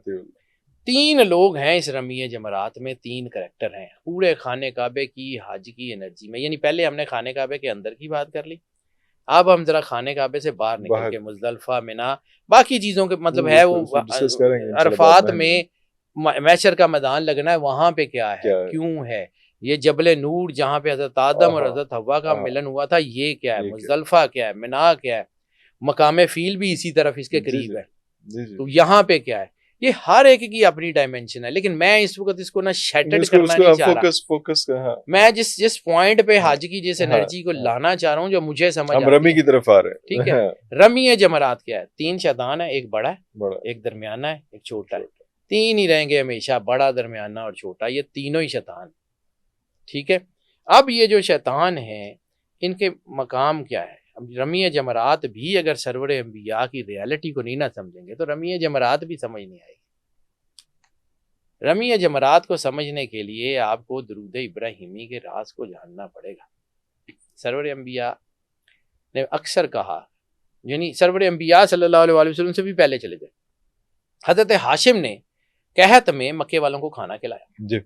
تین لوگ ہیں اس رمی جمرات میں, تین کریکٹر ہیں پورے خانے کعبے کی حج کی انرجی میں. یعنی پہلے ہم نے خانے کعبے کے اندر کی بات کر لی, اب ہم ذرا خانے کعبے سے باہر نکل کے مزدلفہ, منا, باقی چیزوں کے مطلب ہے وہ عرفات میں محشر کا میدان لگنا ہے, وہاں پہ کیا ہے, کیوں ہے, یہ جبل نور جہاں پہ حضرت آدم اور حضرت حوا کا ملن ہوا تھا, یہ کیا ہے, مزدلفہ کیا ہے, منا کیا ہے, مقام فیل بھی اسی طرف اس کے قریب ہے, تو یہاں پہ کیا ہے. یہ ہر ایک کی اپنی ڈائمنشن ہے, لیکن میں اس وقت اس کو نہ شیٹرڈ کرنا نہیں چاہ رہا. میں جس پوائنٹ پہ حج کی جس انرجی کو لانا چاہ رہا ہوں جو مجھے سمجھ آتی ہے, رمی کی طرف آ رہے ہیں. ٹھیک ہے, رمی جمرات کیا ہے, تین شیطان ہے, ایک بڑا ہے, ایک درمیانہ ہے, ایک چھوٹا ہے. تین ہی رہیں گے ہمیشہ, بڑا, درمیانہ اور چھوٹا, یہ تینوں ہی شیطان. ٹھیک ہے, اب یہ جو شیطان ہیں ان کے مقام کیا ہے؟ رمی جمرات بھی اگر سرور انبیاء کی ریالٹی کو نہیں نہ سمجھیں گے تو رمی جمرات بھی سمجھ نہیں آئے گی. رمی جمرات کو سمجھنے کے لیے آپ کو درود ابراہیمی کے راز کو جاننا پڑے گا. سرور انبیاء نے اکثر کہا, یعنی سرور انبیاء صلی اللہ علیہ وسلم سے بھی پہلے چلے گئے, حضرت ہاشم نے قحط میں مکے والوں کو کھانا کھلایا جی,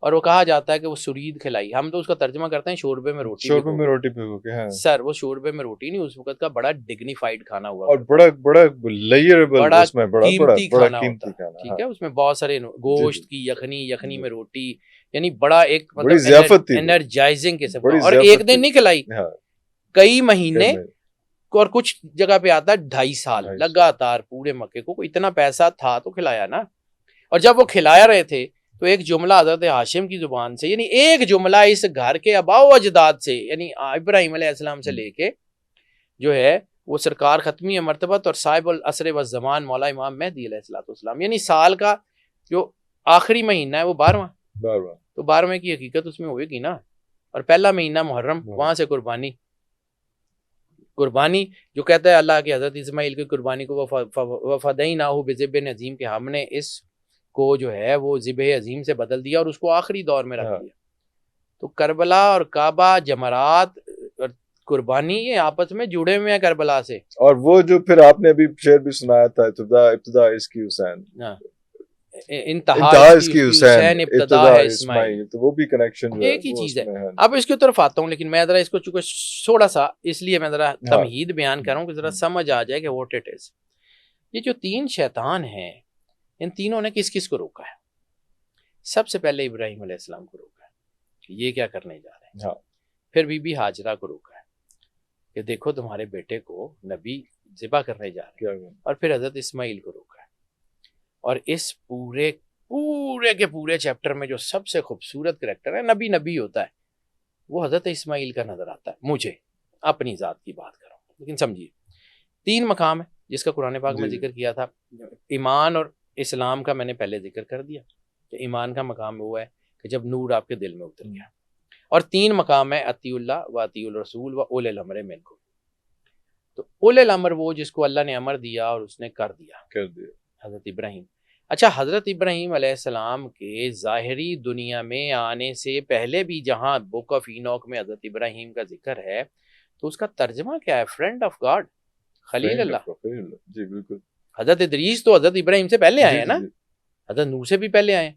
اور وہ کہا جاتا ہے کہ وہ سرید کھلائی. ہم تو اس کا ترجمہ کرتے ہیں شوربے میں روٹی. شوربے میں روٹی بھگو کے, ہاں سر وہ شوربے میں روٹی نہیں, اس وقت کا بڑا ڈگنیفائڈ کھانا ہوا, اور بڑا لیئربل, بڑا اس میں بڑا قیمتی کھانا ہوتا. ٹھیک ہے, اس میں بہت سارے گوشت کی یخنی میں روٹی, یعنی بڑا ایک مطلب انرجائزنگ قسم کا. اور ایک دن نہیں کھلائی, کئی مہینے, اور کچھ جگہ پہ آتا ہے 2.5 سال لگاتار پورے مکے کو. اتنا پیسہ تھا تو کھلایا نا. اور جب وہ کھلایا رہے تھے تو ایک جملہ حضرت ہاشم کی زبان سے, یعنی ایک جملہ اس گھر کے آباء و اجداد سے, یعنی ابراہیم علیہ السلام سے لے کے جو ہے وہ سرکار ختمی مرتبت اور صاحب العصر والزمان مولا امام مہدی علیہ السلام, یعنی سال کا جو آخری مہینہ ہے وہ 12واں, تو 12ویں کی حقیقت اس میں ہوئے گی نا. اور پہلا مہینہ محرم, وہاں سے قربانی جو کہتا ہے اللہ کے حضرت اسماعیل کی قربانی کو وفدیناہ بذبح عظیم, کہ ہم نے اس کو جو ہے وہ ذبح عظیم سے بدل دیا اور اس کو آخری دور میں رکھ دیا. تو کربلا اور کعبہ, جمرات اور قربانی یہ آپس میں جڑے ہوئے ہیں کربلا سے. اور وہ جو پھر آپ نے ابھی شعر بھی سنایا تھا، ابتدا اس کی حسین، انتہا اس کی حسین، ابتدا ہے اسماعیل. تو وہ بھی کنیکشن ایک ہی چیز ہے. اب اس کی طرف آتا ہوں، لیکن میں ذرا اس کو چونکہ تھوڑا سا اس لیے میں ذرا تمہید بیان کروں کہ ذرا سمجھ آ جائے کہ واٹ اٹ از. یہ جو 3 شیطان ہیں، ان تینوں نے کس کس کو روکا ہے؟ سب سے پہلے ابراہیم علیہ السلام کو روکا ہے کہ یہ کیا کرنے جا رہے ہیں. پھر بی بی ہاجرہ کو روکا ہے کہ دیکھو تمہارے بیٹے کو نبی ذبح کرنے جا رہے ہیں. اور پھر حضرت اسماعیل کو روکا ہے. اور اس پورے کے پورے چیپٹر میں جو سب سے خوبصورت کریکٹر ہے، نبی ہوتا ہے، وہ حضرت اسماعیل کا نظر آتا ہے. مجھے اپنی ذات کی بات کروں، لیکن سمجھیے 3 مقام ہے جس کا قرآن پاک میں ذکر کیا تھا. ایمان اور اسلام کا میں نے پہلے ذکر کر دیا کہ ایمان کا مقام وہ ہے کہ جب نور آپ کے دل میں اتر گیا. اور 3 مقام ہے اطیع اللہ و اطیع الرسول و اولی الامر منکم. تو اولی الامر وہ جس کو اللہ نے امر دیا اور اس نے کر دیا، حضرت ابراہیم. اچھا، حضرت ابراہیم علیہ السلام کے ظاہری دنیا میں آنے سے پہلے بھی جہاں بک آف اینوک میں حضرت ابراہیم کا ذکر ہے تو اس کا ترجمہ کیا ہے؟ فرینڈ آف گاڈ، خلیل اللہ. جی بالکل. حضرت ادریس تو حضرت ابراہیم سے پہلے آئے ہیں نا، حضرت نوح سے بھی پہلے آئے ہیں.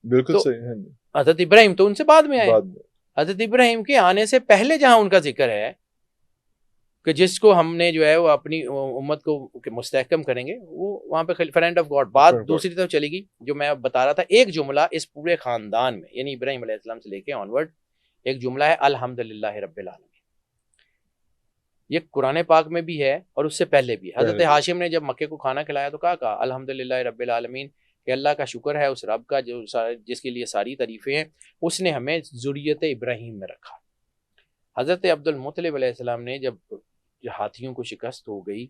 بالکل صحیح ہے. حضرت ابراہیم تو ان سے بعد میں آئے. حضرت ابراہیم کے آنے سے پہلے جہاں ان کا ذکر ہے کہ جس کو ہم نے جو ہے وہ اپنی امت کو مستحکم کریں گے، وہ وہاں پہ فرینڈ آف گاڈ. بات دوسری طرف چلے گی جو میں بتا رہا تھا. ایک جملہ اس پورے خاندان میں یعنی ابراہیم علیہ السلام سے لے کے آنورڈ ایک جملہ ہے الحمدللہ رب العالمین. یہ قرآن پاک میں بھی ہے اور اس سے پہلے بھی. حضرت ہاشم نے جب مکے کو کھانا کھلایا تو کہا الحمدللہ رب العالمین، کہ اللہ کا شکر ہے اس رب کا جو جس کے لیے ساری تعریفیں ہیں، اس نے ہمیں ذریت ابراہیم میں رکھا. حضرت عبد المطلب علیہ السلام نے جب ہاتھیوں کو شکست ہو گئی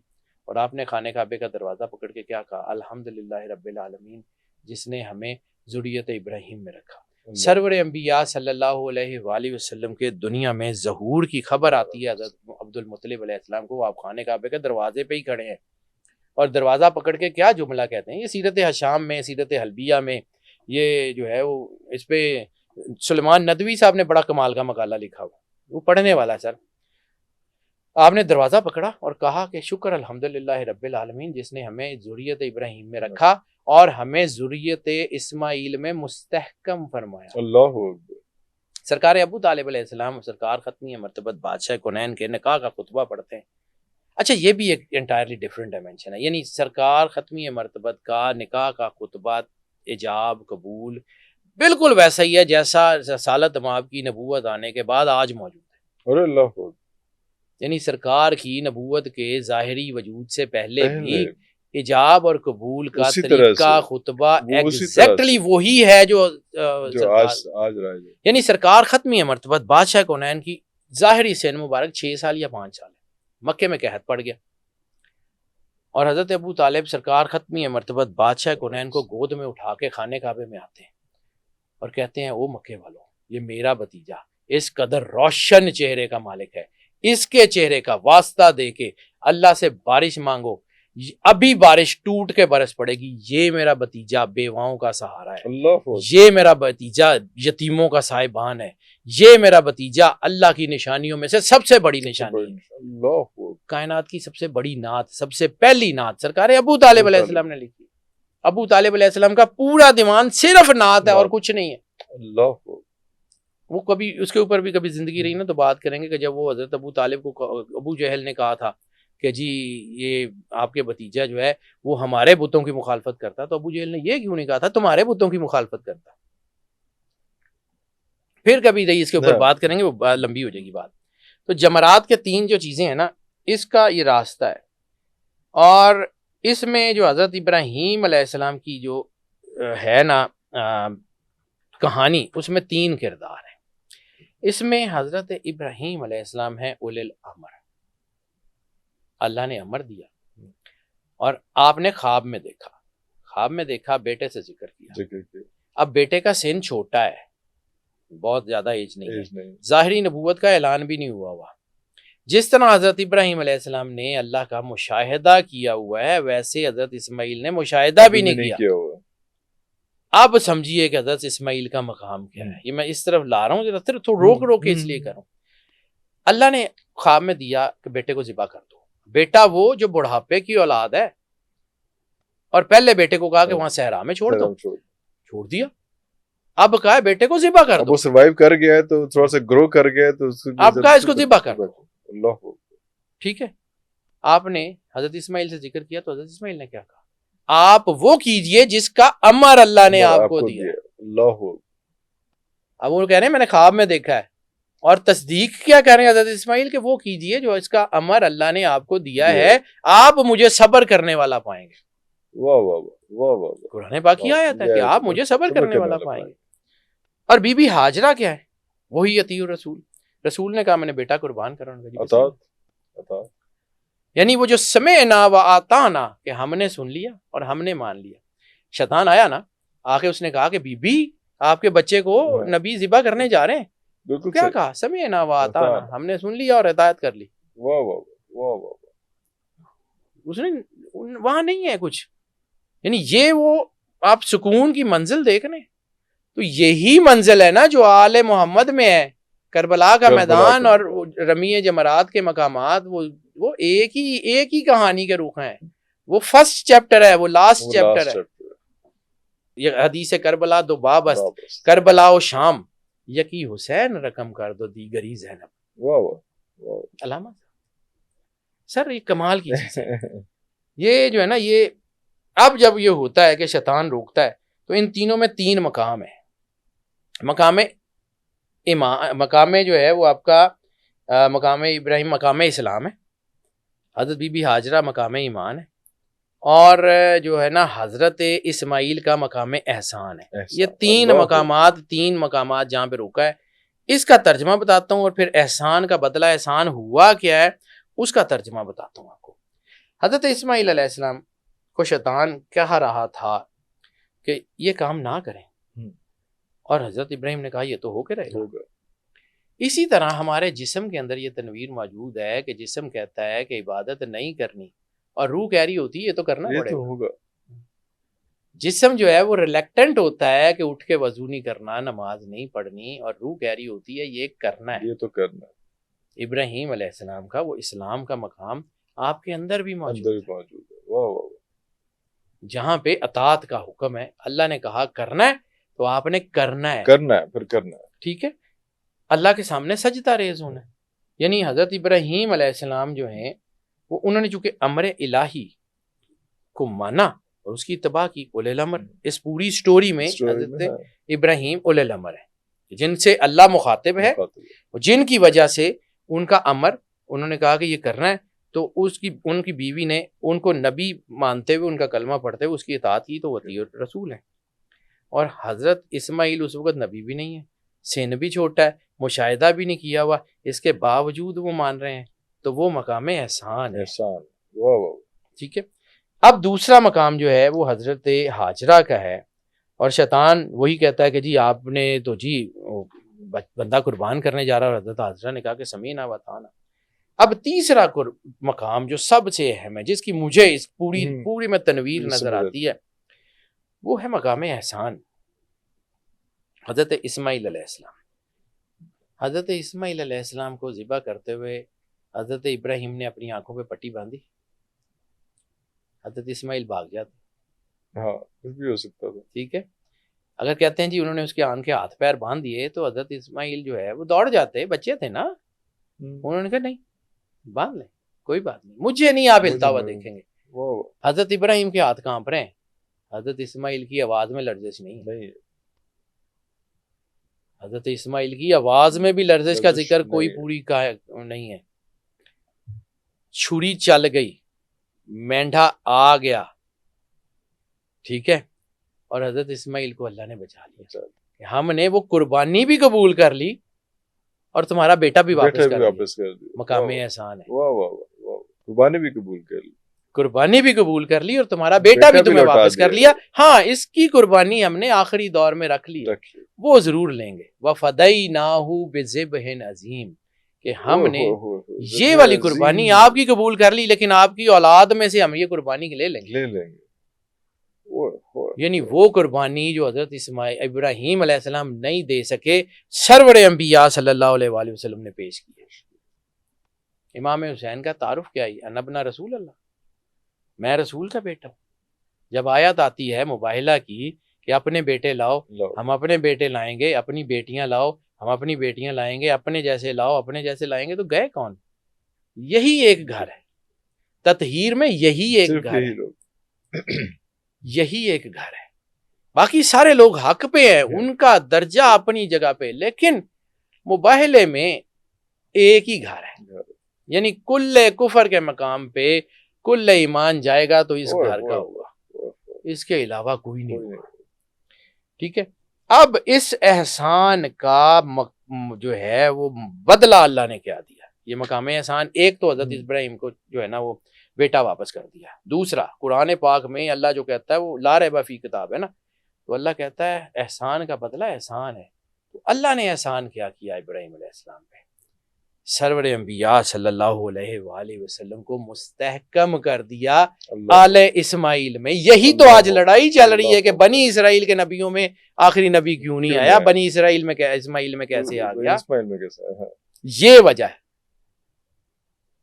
اور آپ نے خانہ کعبے کا دروازہ پکڑ کے کیا کہا؟ الحمدللہ رب العالمین جس نے ہمیں ذریت ابراہیم میں رکھا. سرور انبیاء صلی اللہ علیہ وآلہ وسلم کے دنیا میں ظہور کی خبر آتی ہے حضرت عبد المطلب علیہ السلام کو. آپ خانہ کعبے کے دروازے پہ ہی کھڑے ہیں اور دروازہ پکڑ کے کیا جملہ کہتے ہیں. یہ سیرت حشام میں، سیرت حلبیہ میں یہ جو ہے وہ اس پہ سلیمان ندوی صاحب نے بڑا کمال کا مقالہ لکھا ہوا، وہ پڑھنے والا. سر آپ نے دروازہ پکڑا اور کہا کہ شکر الحمدللہ رب العالمین جس نے ہمیں ذریت ابراہیم میں رکھا اور ہمیں ذریت اسماعیل میں مستحکم فرمایا. اللہ سرکار ابو طالب علیہ السلام، سرکار ختمی مرتبت بادشاہ کونین کے نکاح کا خطبہ پڑھتے ہیں. اچھا، یہ بھی ایک انٹائرلی ڈفرینٹ ڈائمینشن ہے. یعنی سرکار ختمی مرتبت کا نکاح کا خطبہ، ایجاب قبول بالکل ویسا ہی ہے جیسا رسالت مآب کی نبوت آنے کے بعد آج موجود ہے. اور اللہ یعنی سرکار کی نبوت کے ظاہری وجود سے پہلے بھی ایجاب اور قبول کا طریقہ خطبہ ایگزیکٹلی وہی ہے جو آج رہا ہے. یعنی سرکار ختمی مرتبت بادشاہ کونین کی ظاہری سن مبارک 6 سال یا 5 سال ہے. مکے میں قحط پڑ گیا اور حضرت ابو طالب سرکار ختمی مرتبت بادشاہ کونین کو گود میں اٹھا کے خانے کعبے میں آتے ہیں اور کہتے ہیں او مکے والوں، یہ میرا بھتیجا اس قدر روشن چہرے کا مالک ہے، اس کے چہرے کا واسطہ دے کے اللہ سے بارش مانگو، ابھی بارش ٹوٹ کے برس پڑے گی. یہ میرا بھتیجا بیواؤں کا سہارا ہے، یہ میرا بھتیجا یتیموں کا صاحبان ہے، یہ میرا بھتیجا اللہ کی نشانیوں میں سے سب سے بڑی نشانی ہے. کائنات کی سب سے بڑی نعت، سب سے پہلی نعت سرکار ابو طالب علیہ السلام نے لکھی. ابو طالب علیہ السلام کا پورا دیوان صرف نعت ہے اور کچھ نہیں ہے. اللہ وہ کبھی اس کے اوپر بھی کبھی زندگی رہی نا تو بات کریں گے کہ جب وہ حضرت ابو طالب کو ابو جہل نے کہا تھا کہ جی یہ آپ کے بھتیجا جو ہے وہ ہمارے بتوں کی مخالفت کرتا، تو ابو جہل نے یہ کیوں نہیں کہا تھا تمہارے بتوں کی مخالفت کرتا. پھر کبھی رہی اس کے اوپر بات کریں گے، وہ لمبی ہو جائے گی بات. تو جمرات کے 3 جو چیزیں ہیں نا، اس کا یہ راستہ ہے. اور اس میں جو حضرت ابراہیم علیہ السلام کی جو ہے نا کہانی، اس میں 3 کردار ہیں. اس میں حضرت ابراہیم علیہ السلام ہیں اولی الامر. اللہ نے امر دیا اور آپ نے خواب میں دیکھا بیٹے سے ذکر کیا. اب بیٹے کا سن چھوٹا ہے، بہت زیادہ ایج نہیں ہے، ظاہری نبوت کا اعلان بھی نہیں ہوا. جس طرح حضرت ابراہیم علیہ السلام نے اللہ کا مشاہدہ کیا ہوا ہے، ویسے حضرت اسماعیل نے مشاہدہ بھی نہیں کیا. اب سمجھیے کہ حضرت اسماعیل کا مقام کیا ہے. یہ میں اس طرف لا رہا ہوں، روک کے اس لیے کروں. اللہ نے خواب میں دیا کہ بیٹے کو ذبح کر دو. بیٹا وہ جو بڑھاپے کی اولاد ہے, اور پہلے بیٹے کو کہا کہ وہاں صحرا میں چھوڑ دو, چھوڑ دیا. اب کہا ہے بیٹے کو ذبح کر اب دو, وہ سروائیو کر گیا ہے تو تھوڑا سا گرو کر گیا ہے تو اب کہا اس کو ذبح کر دو. اللہ. ٹھیک ہے, آپ نے حضرت اسماعیل سے ذکر کیا تو حضرت اسماعیل نے کیا کہا, آپ وہ کیجئے جس کا امر اللہ نے آپ کو دیا. اللہ. اب وہ کہہ رہے ہیں میں نے خواب میں دیکھا ہے, اور تصدیق کیا کہہ رہے ہیں حضرت اسماعیل کہ وہ کیجئے جو اس کا امر اللہ نے آپ کو دیا ہے, آپ مجھے صبر کرنے والا پائیں گے. واہ واہ واہ واہ. قرآن پاک کی آیت ہے کہ آپ مجھے صبر کرنے والا پائیں گے. اور بی بی ہاجرہ کیا ہے, وہی اطیع الرسول. رسول نے کہا میں نے بیٹا قربان کرنا, یعنی وہ جو سمعنا و آتانا کہ ہم نے سن لیا اور ہم نے مان لیا. شیطان آیا نا, آخر اس نے کہا کہ بی بی آپ کے بچے کو نبی ذبح کرنے جا رہے ہیں. کیا کہا, سمعنا و آتانا, ہم نے سن لیا اور ہدایت کر لی. واہ واہ واہ واہ. اس نے وہاں نہیں ہے کچھ, یعنی یہ وہ آپ سکون کی منزل دیکھ رہے ہیں, تو یہی منزل ہے نا جو آل محمد میں ہے. کربلا کا میدان اور رمی جمرات کے مقامات وہ ایک ہی کہانی کے رخ ہیں. وہ فرسٹ چیپٹر ہے, وہ لاسٹ چیپٹر ہے. یہ حدیث کربلا دو باب است, کربلا و شام یکی حسین رقم کر دو دیگری زینب. واہ واہ. علامہ سر یہ کمال کی چیز ہے. یہ جو ہے نا, یہ اب جب یہ ہوتا ہے کہ شیطان روکتا ہے تو ان تینوں میں 3 مقام ہیں. مقام جو ہے وہ آپ کا مقام ابراہیم مقام اسلام ہے, حضرت بی بی ہاجرہ مقام ایمان ہے, اور جو ہے نا حضرت اسماعیل کا مقام احسان ہے. یہ 3 مقامات جہاں پہ روکا ہے. اس کا ترجمہ بتاتا ہوں, اور پھر احسان کا بدلہ احسان ہوا کیا ہے اس کا ترجمہ بتاتا ہوں آپ کو. حضرت اسماعیل علیہ السلام کو شیطان کہہ رہا تھا کہ یہ کام نہ کریں, اور حضرت ابراہیم نے کہا یہ تو ہو کے رہے گا. اسی طرح ہمارے جسم کے اندر یہ تنویر موجود ہے کہ جسم کہتا ہے کہ عبادت نہیں کرنی, اور روح کہہ رہی ہوتی ہے یہ تو کرنا پڑے گا. جسم جو ہے وہ ریلیکٹنٹ ہوتا ہے کہ اٹھ کے وضو نہیں کرنا, نماز نہیں پڑھنی, اور روح کہہ رہی ہوتی ہے یہ کرنا ہے, یہ تو کرنا ہے. ابراہیم علیہ السلام کا وہ اسلام کا مقام آپ کے اندر بھی موجود ہے, جہاں پہ اطاعت کا حکم ہے. اللہ نے کہا کرنا ہے تو آپ نے کرنا ہے, پھر کرنا ہے. ٹھیک ہے, اللہ کے سامنے سجدہ ریز ہونا ہے. یعنی حضرت ابراہیم علیہ السلام جو ہیں وہ انہوں نے چونکہ امر الہی کو مانا اور اس کی اتباع کی. اولے الامر اس پوری سٹوری میں حضرت ابراہیم اولے الامر ہے, جن سے اللہ مخاطب ہے, جن کی وجہ سے ان کا امر انہوں نے کہا کہ یہ کرنا ہے, تو ان کی بیوی نے ان کو نبی مانتے ہوئے ان کا کلمہ پڑھتے ہوئے اس کی اطاعت کی, تو وہ اطیع رسول ہیں. اور حضرت اسماعیل اس وقت نبی بھی نہیں ہے, سن بھی چھوٹا ہے, مشاہدہ بھی نہیں کیا ہوا, اس کے باوجود وہ مان رہے ہیں, تو وہ مقام احسان ہے. ٹھیک ہے. اب دوسرا مقام جو ہے وہ حضرت ہاجرہ کا ہے, اور شیطان وہی کہتا ہے کہ جی آپ نے تو جی بندہ قربان کرنے جا رہا, اور حضرت ہاجرہ نے کہا کہ سمینا و اطعنا. اب تیسرا مقام جو سب سے اہم ہے, جس کی مجھے اس پوری میں تنویر نظر آتی ہے, وہ ہے مقام احسان. حضرت اسماعیل علیہ السلام, حضرت اسماعیل علیہ السلام کو ذبح کرتے ہوئے حضرت ابراہیم نے اپنی آنکھوں پہ پٹی باندھی, حضرت اسماعیل بھاگ جاتے. ہاں کچھ بھی ہو سکتا تھا. ٹھیک ہے. اگر کہتے ہیں جی انہوں نے اس کے آن کے ہاتھ پیر باندھ دیے تو حضرت اسماعیل جو ہے وہ دوڑ جاتے, بچے تھے نا. انہوں نے کہا نہیں باندھ لیں, کوئی بات نہیں, مجھے نہیں آپ ہلتا ہوا دیکھیں گے. حضرت ابراہیم کے ہاتھ کانپ رہے ہیں, حضرت اسماعیل کی آواز میں لرزش نہیں. حضرت اسماعیل کی آواز میں بھی لرزش کا ذکر کوئی پوری کا نہیں ہے. چھری چل گئی, مینڈھا آ گیا, ٹھیک ہے, اور حضرت اسماعیل کو اللہ نے بچا لیا. ہم نے وہ قربانی بھی قبول کر لی اور تمہارا بیٹا بھی واپس کر دیا. مقام احسان ہے. قربانی بھی قبول کر لی, قربانی بھی قبول کر لی, اور تمہارا بیٹا بھی تمہیں واپس کر لیا. ہاں اس کی قربانی ہم نے آخری دور میں رکھ لی, وہ ضرور لیں گے. وَفَدَيْنَاهُ بِذِبْحٍ عَظِيمٍ, کہ ہم نے یہ والی قربانی آپ کی قبول کر لی, لیکن آپ کی اولاد میں سے ہم یہ قربانی لے لیں گے. یعنی وہ قربانی جو حضرت ابراہیم علیہ السلام نہیں دے سکے, سرور انبیاء صلی اللہ علیہ وآلہ وسلم نے پیش کی ہے. امام حسین کا تعارف کیا ہے؟ انا ابن رسول اللہ، میں رسول کا بیٹا ہوں۔ جب آیت آتی ہے مباہلہ کی کہ اپنے بیٹے لاؤ، ہم اپنے بیٹے لائیں گے، اپنی بیٹیاں لاؤ، ہم اپنی بیٹیاں لائیں گے، اپنے جیسے لاؤ، اپنے جیسے لائیں گے، تو گئے کون؟ یہی ایک گھر ہے تطہیر میں، یہی ایک صرف گھر یہی ہے، لوگ یہی ایک گھر ہے۔ باقی سارے لوگ حق پہ ہیں، ان کا درجہ اپنی جگہ پہ، لیکن مباہلے میں ایک ہی گھر ہے، یعنی کل کفر کے مقام پہ کل ایمان جائے گا تو اس گھر کا ہوگا، اس کے علاوہ کوئی نہیں ہوگا۔ ٹھیک ہے، اب اس احسان کا جو ہے وہ بدلہ اللہ نے کیا دیا؟ یہ مقام احسان، ایک تو حضرت ابراہیم کو جو ہے نا وہ بیٹا واپس کر دیا، دوسرا قرآن پاک میں اللہ جو کہتا ہے وہ لا ریب فی کتاب ہے نا، تو اللہ کہتا ہے احسان کا بدلہ احسان ہے۔ تو اللہ نے احسان کیا ابراہیم علیہ السلام پہ؟ سرور انبیاء صلی اللہ علیہ وآلہ وسلم کو مستحکم کر دیا آل اسماعیل میں۔ یہی تو آج لڑائی چل رہی ہے کہ بنی اسرائیل کے نبیوں میں آخری نبی کیوں نہیں آیا، بنی اسرائیل میں اسماعیل میں کیسے آ گیا؟ یہ وجہ ہے،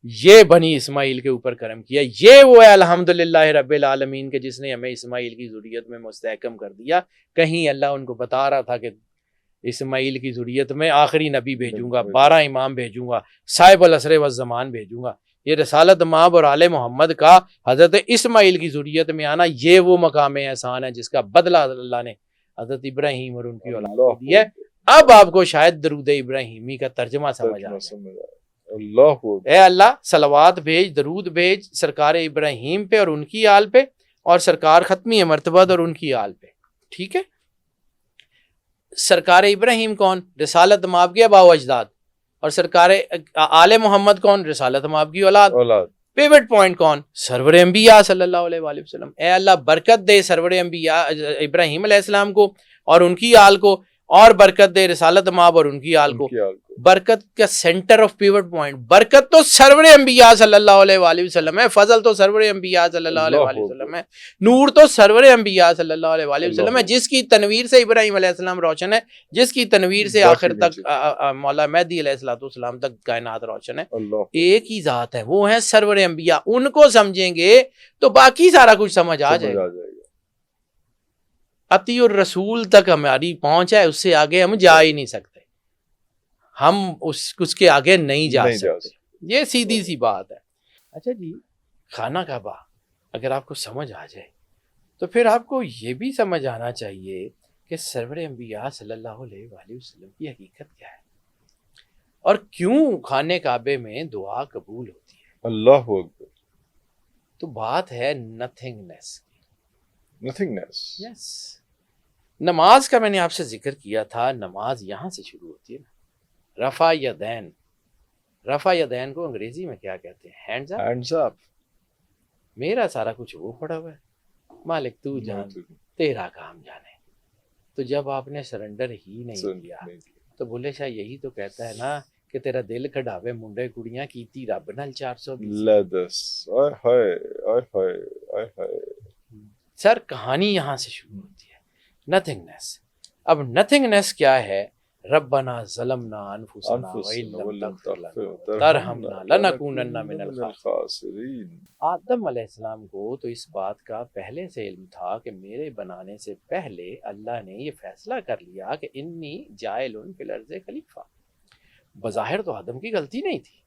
یہ بنی اسماعیل کے اوپر کرم کیا، یہ وہ ہے الحمدللہ رب العالمین کے جس نے ہمیں اسماعیل کی ذریت میں مستحکم کر دیا۔ کہیں اللہ ان کو بتا رہا تھا کہ اسماعیل کی ذریت میں آخری نبی بھیجوں گا، 12 امام بھیجوں گا، صاحب العصر والزمان بھیجوں گا۔ یہ رسالت مآب اور آل محمد کا حضرت اسماعیل کی ذریت میں آنا، یہ وہ مقام احسان ہے جس کا بدلہ اللہ نے حضرت ابراہیم اور ان کی اولاد کو دیا ہے۔ اب آپ کو شاید درود ابراہیمی کا ترجمہ سمجھ آ جائے۔ اے اللہ صلوات بھیج، درود بھیج سرکار ابراہیم پہ اور ان کی آل پہ، اور سرکار ختمی مرتبہ اور ان کی آل پہ۔ ٹھیک ہے، سرکار ابراہیم کون؟ رسالت مآب کے آباء و اجداد، اور سرکار آل محمد کون؟ رسالت مآب کی اولاد۔ پیوٹ پوائنٹ کون؟ سرور انبیاء صلی اللہ علیہ وآلہ وسلم۔ اے اللہ برکت دے سرور انبیاء ابراہیم علیہ السلام کو اور ان کی آل کو، اور برکت دے رسالت مآب اور ان کی آل کو۔ برکت کا سینٹر آف پیوٹ پوائنٹ، برکت تو سرور انبیاء صلی اللہ علیہ وآلہ وسلم ہے، فضل تو سرور انبیاء صلی اللہ علیہ وآلہ وسلم ہے، نور تو سرور انبیاء صلی اللہ علیہ وآلہ وسلم ہے، جس کی تنویر سے ابراہیم علیہ السلام روشن ہے، جس کی تنویر سے آخر تک مولا مہدی علیہ السلام تک کائنات روشن ہے۔ ایک ہی ذات ہے، وہ ہیں سرور انبیاء۔ ان کو سمجھیں گے تو باقی سارا کچھ سمجھ آ جائے گا۔ اطیع الرسول تک ہماری پہنچ ہے، اس سے آگے ہم جا ہی نہیں سکتے، ہم اس کے آگے نہیں جا سکتے، یہ سیدھی سی بات ہے۔ اچھا جی، خانہ کعبہ اگر آپ کو سمجھ آ جائے تو پھر آپ کو یہ بھی سمجھ آنا چاہیے کہ سرور انبیاء صلی اللہ علیہ وآلہ وسلم کی حقیقت کیا ہے، اور کیوں خانہ کعبے میں دعا قبول ہوتی ہے۔ اللہ اکبر۔ تو بات ہے نتھنگنیس کی۔ نتھنگنیس، یس، نماز کا میں نے آپ سے ذکر کیا تھا، نماز یہاں سے شروع ہوتی ہے نا، رفع یدین۔ رفع یدین کو انگریزی میں کیا کہتے ہیں؟ ہینڈز اپ۔ میرا سارا کچھ وہ پڑا ہوا ہے، مالک تو جان تیرا کام جانے۔ تو جب آپ نے سرنڈر ہی نہیں کیا تو بولے شاہ یہی تو کہتا ہے نا کہ تیرا دل کھڈاوے منڈے کڑیاں کیتی رب نال 420۔ سر کہانی یہاں سے شروع ہوتی ہے، نتھنگنیس۔ اب نتھنگنیس کیا ہے؟ ربنا ظلمنا انفسنا وإن لم تغفر لنا وترحمنا لنکونن من الخاسرین۔ آدم علیہ السلام کو تو اس بات کا پہلے سے علم تھا کہ میرے بنانے سے پہلے اللہ نے یہ فیصلہ کر لیا کہ انی جاعل فی الارض خلیفہ۔ بظاہر تو آدم کی غلطی نہیں تھی،